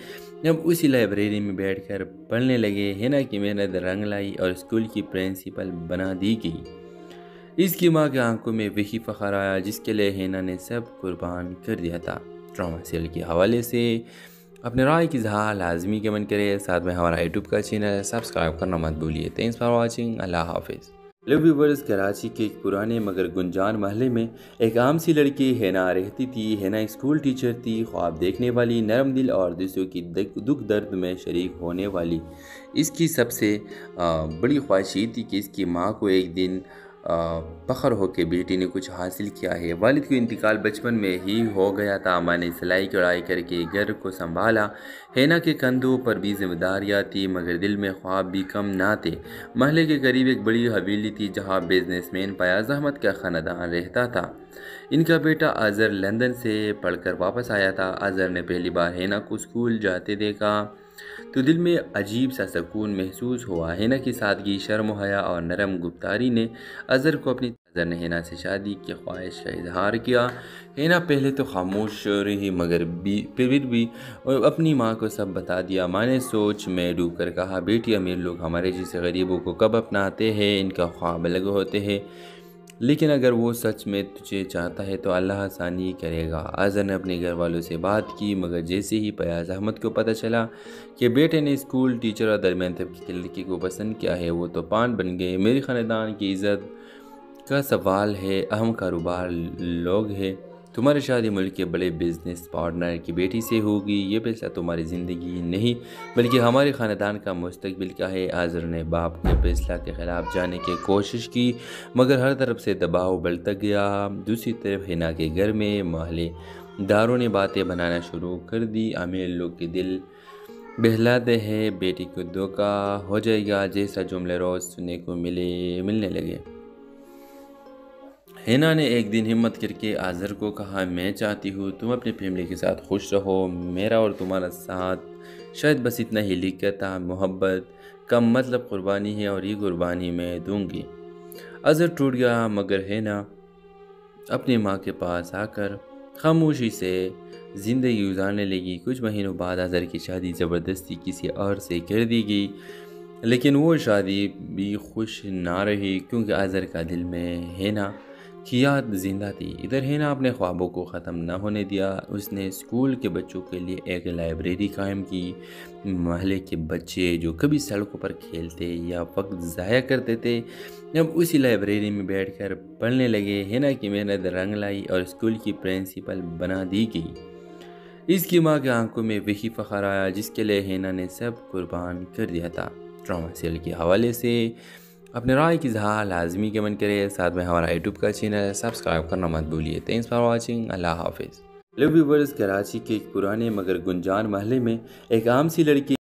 اب اسی لائبریری میں بیٹھ کر پڑھنے لگے۔ ہینا کی محنت رنگ لائی اور اسکول کی پرنسپل بنا دی گئی۔ اس کی ماں کے آنکھوں میں وہی فخر آیا جس کے لیے ہینا نے سب قربان کر دیا تھا۔ ڈرامہ سیریل کے حوالے سے اپنے رائے کی اظہار لازمی کمنٹ کرے، ساتھ میں ہمارا یوٹیوب کا چینل سبسکرائب کرنا مت بھولیے۔ تھینکس فار واچنگ، اللہ حافظ۔ ہیلو ویورز، کراچی کے ایک پرانے مگر گنجان محلے میں ایک عام سی لڑکی ہینا رہتی تھی۔ ہینا اسکول ٹیچر تھی، خواب دیکھنے والی، نرم دل اور دوسروں کی دکھ درد میں شریک ہونے والی۔ اس کی سب سے بڑی خواہش یہ تھی کہ اس کی ماں کو ایک دن فخر ہو کہ بیٹی نے کچھ حاصل کیا ہے۔ والد کا انتقال بچپن میں ہی ہو گیا تھا۔ ماں نے سلائی کڑھائی کر کے گھر کو سنبھالا۔ ہینا کے کندھوں پر بھی ذمہ داریاں تھی، مگر دل میں خواب بھی کم نہ تھے۔ محلے کے قریب ایک بڑی حویلی تھی جہاں بزنس مین فیاض احمد کا خاندان رہتا تھا۔ ان کا بیٹا اظہر لندن سے پڑھ کر واپس آیا تھا۔ اظہر نے پہلی بار ہینا کو اسکول جاتے دیکھا تو دل میں عجیب سا سکون محسوس ہوا۔ ہینا کی سادگی، شرم و حیا اور نرم گفتاری نے اظہر کو اپنی ہینا سے شادی کی خواہش کا اظہار کیا۔ ہینا پہلے تو خاموش رہی، مگر پھر بھی اپنی ماں کو سب بتا دیا۔ ماں نے سوچ میں ڈوب کر کہا، بیٹی امیر لوگ ہمارے جیسے غریبوں کو کب اپناتے ہیں؟ ان کا خواب الگ ہوتے ہیں، لیکن اگر وہ سچ میں تجھے چاہتا ہے تو اللہ آسانی کرے گا۔ اظہر نے اپنے گھر والوں سے بات کی، مگر جیسے ہی فیاض احمد کو پتہ چلا کہ بیٹے نے اسکول ٹیچر اور درمیان طبقے کی لڑکی کو پسند کیا ہے، وہ تو پان بن گئے۔ میرے خاندان کی عزت کا سوال ہے، اہم کاروبار لوگ ہیں، تمہاری شادی ملک کے بڑے بزنس پارٹنر کی بیٹی سے ہوگی، یہ فیصلہ تمہاری زندگی نہیں بلکہ ہمارے خاندان کا مستقبل کا ہے۔ اظہر نے باپ کے فیصلہ کے خلاف جانے کی کوشش کی، مگر ہر طرف سے دباؤ بڑھتا گیا۔ دوسری طرف ہینا کے گھر میں محلے داروں نے باتیں بنانا شروع کر دی، امیر لوگ کے دل بہلاتے ہیں، بیٹی کو دھوکہ ہو جائے گا جیسا جملے روز سننے کو ملنے لگے۔ ہینا نے ایک دن ہمت کر کے اظہر کو کہا، میں چاہتی ہوں تم اپنی فیملی کے ساتھ خوش رہو، میرا اور تمہارا ساتھ شاید بس اتنا ہی لکھتا، محبت کم مطلب قربانی ہے اور یہ قربانی میں دوں گی۔ اظہر ٹوٹ گیا، مگر ہینا اپنی ماں کے پاس آ کر خاموشی سے زندگی گزارنے لگی۔ کچھ مہینوں بعد اظہر کی شادی زبردستی کسی اور سے کر دی گئی، لیکن وہ شادی بھی خوش نہ رہی کیونکہ اظہر کا دل میں ہینا کی یاد زندہ تھی۔ ادھر ہینا اپنے خوابوں کو ختم نہ ہونے دیا۔ اس نے اسکول کے بچوں کے لیے ایک لائبریری قائم کی۔ محلے کے بچے جو کبھی سڑکوں پر کھیلتے یا وقت ضائع کرتے تھے، اب اسی لائبریری میں بیٹھ کر پڑھنے لگے۔ ہینا کی محنت رنگ لائی اور اسکول کی پرنسپل بنا دی گئی۔ اس کی ماں کے آنکھوں میں وہی فخر آیا جس کے لیے ہینا نے سب قربان کر دیا تھا۔ ڈرامہ سیریل کے حوالے سے اپنے رائے کی اظہار لازمی کمنٹ کرے، ساتھ میں ہمارا یوٹیوب کا چینل سبسکرائب کرنا مت بھولیے۔ تھینکس فار واچنگ، اللہ حافظ۔ ہیلو ویورز، کراچی کے ایک پرانے مگر گنجان محلے میں ایک عام سی لڑکی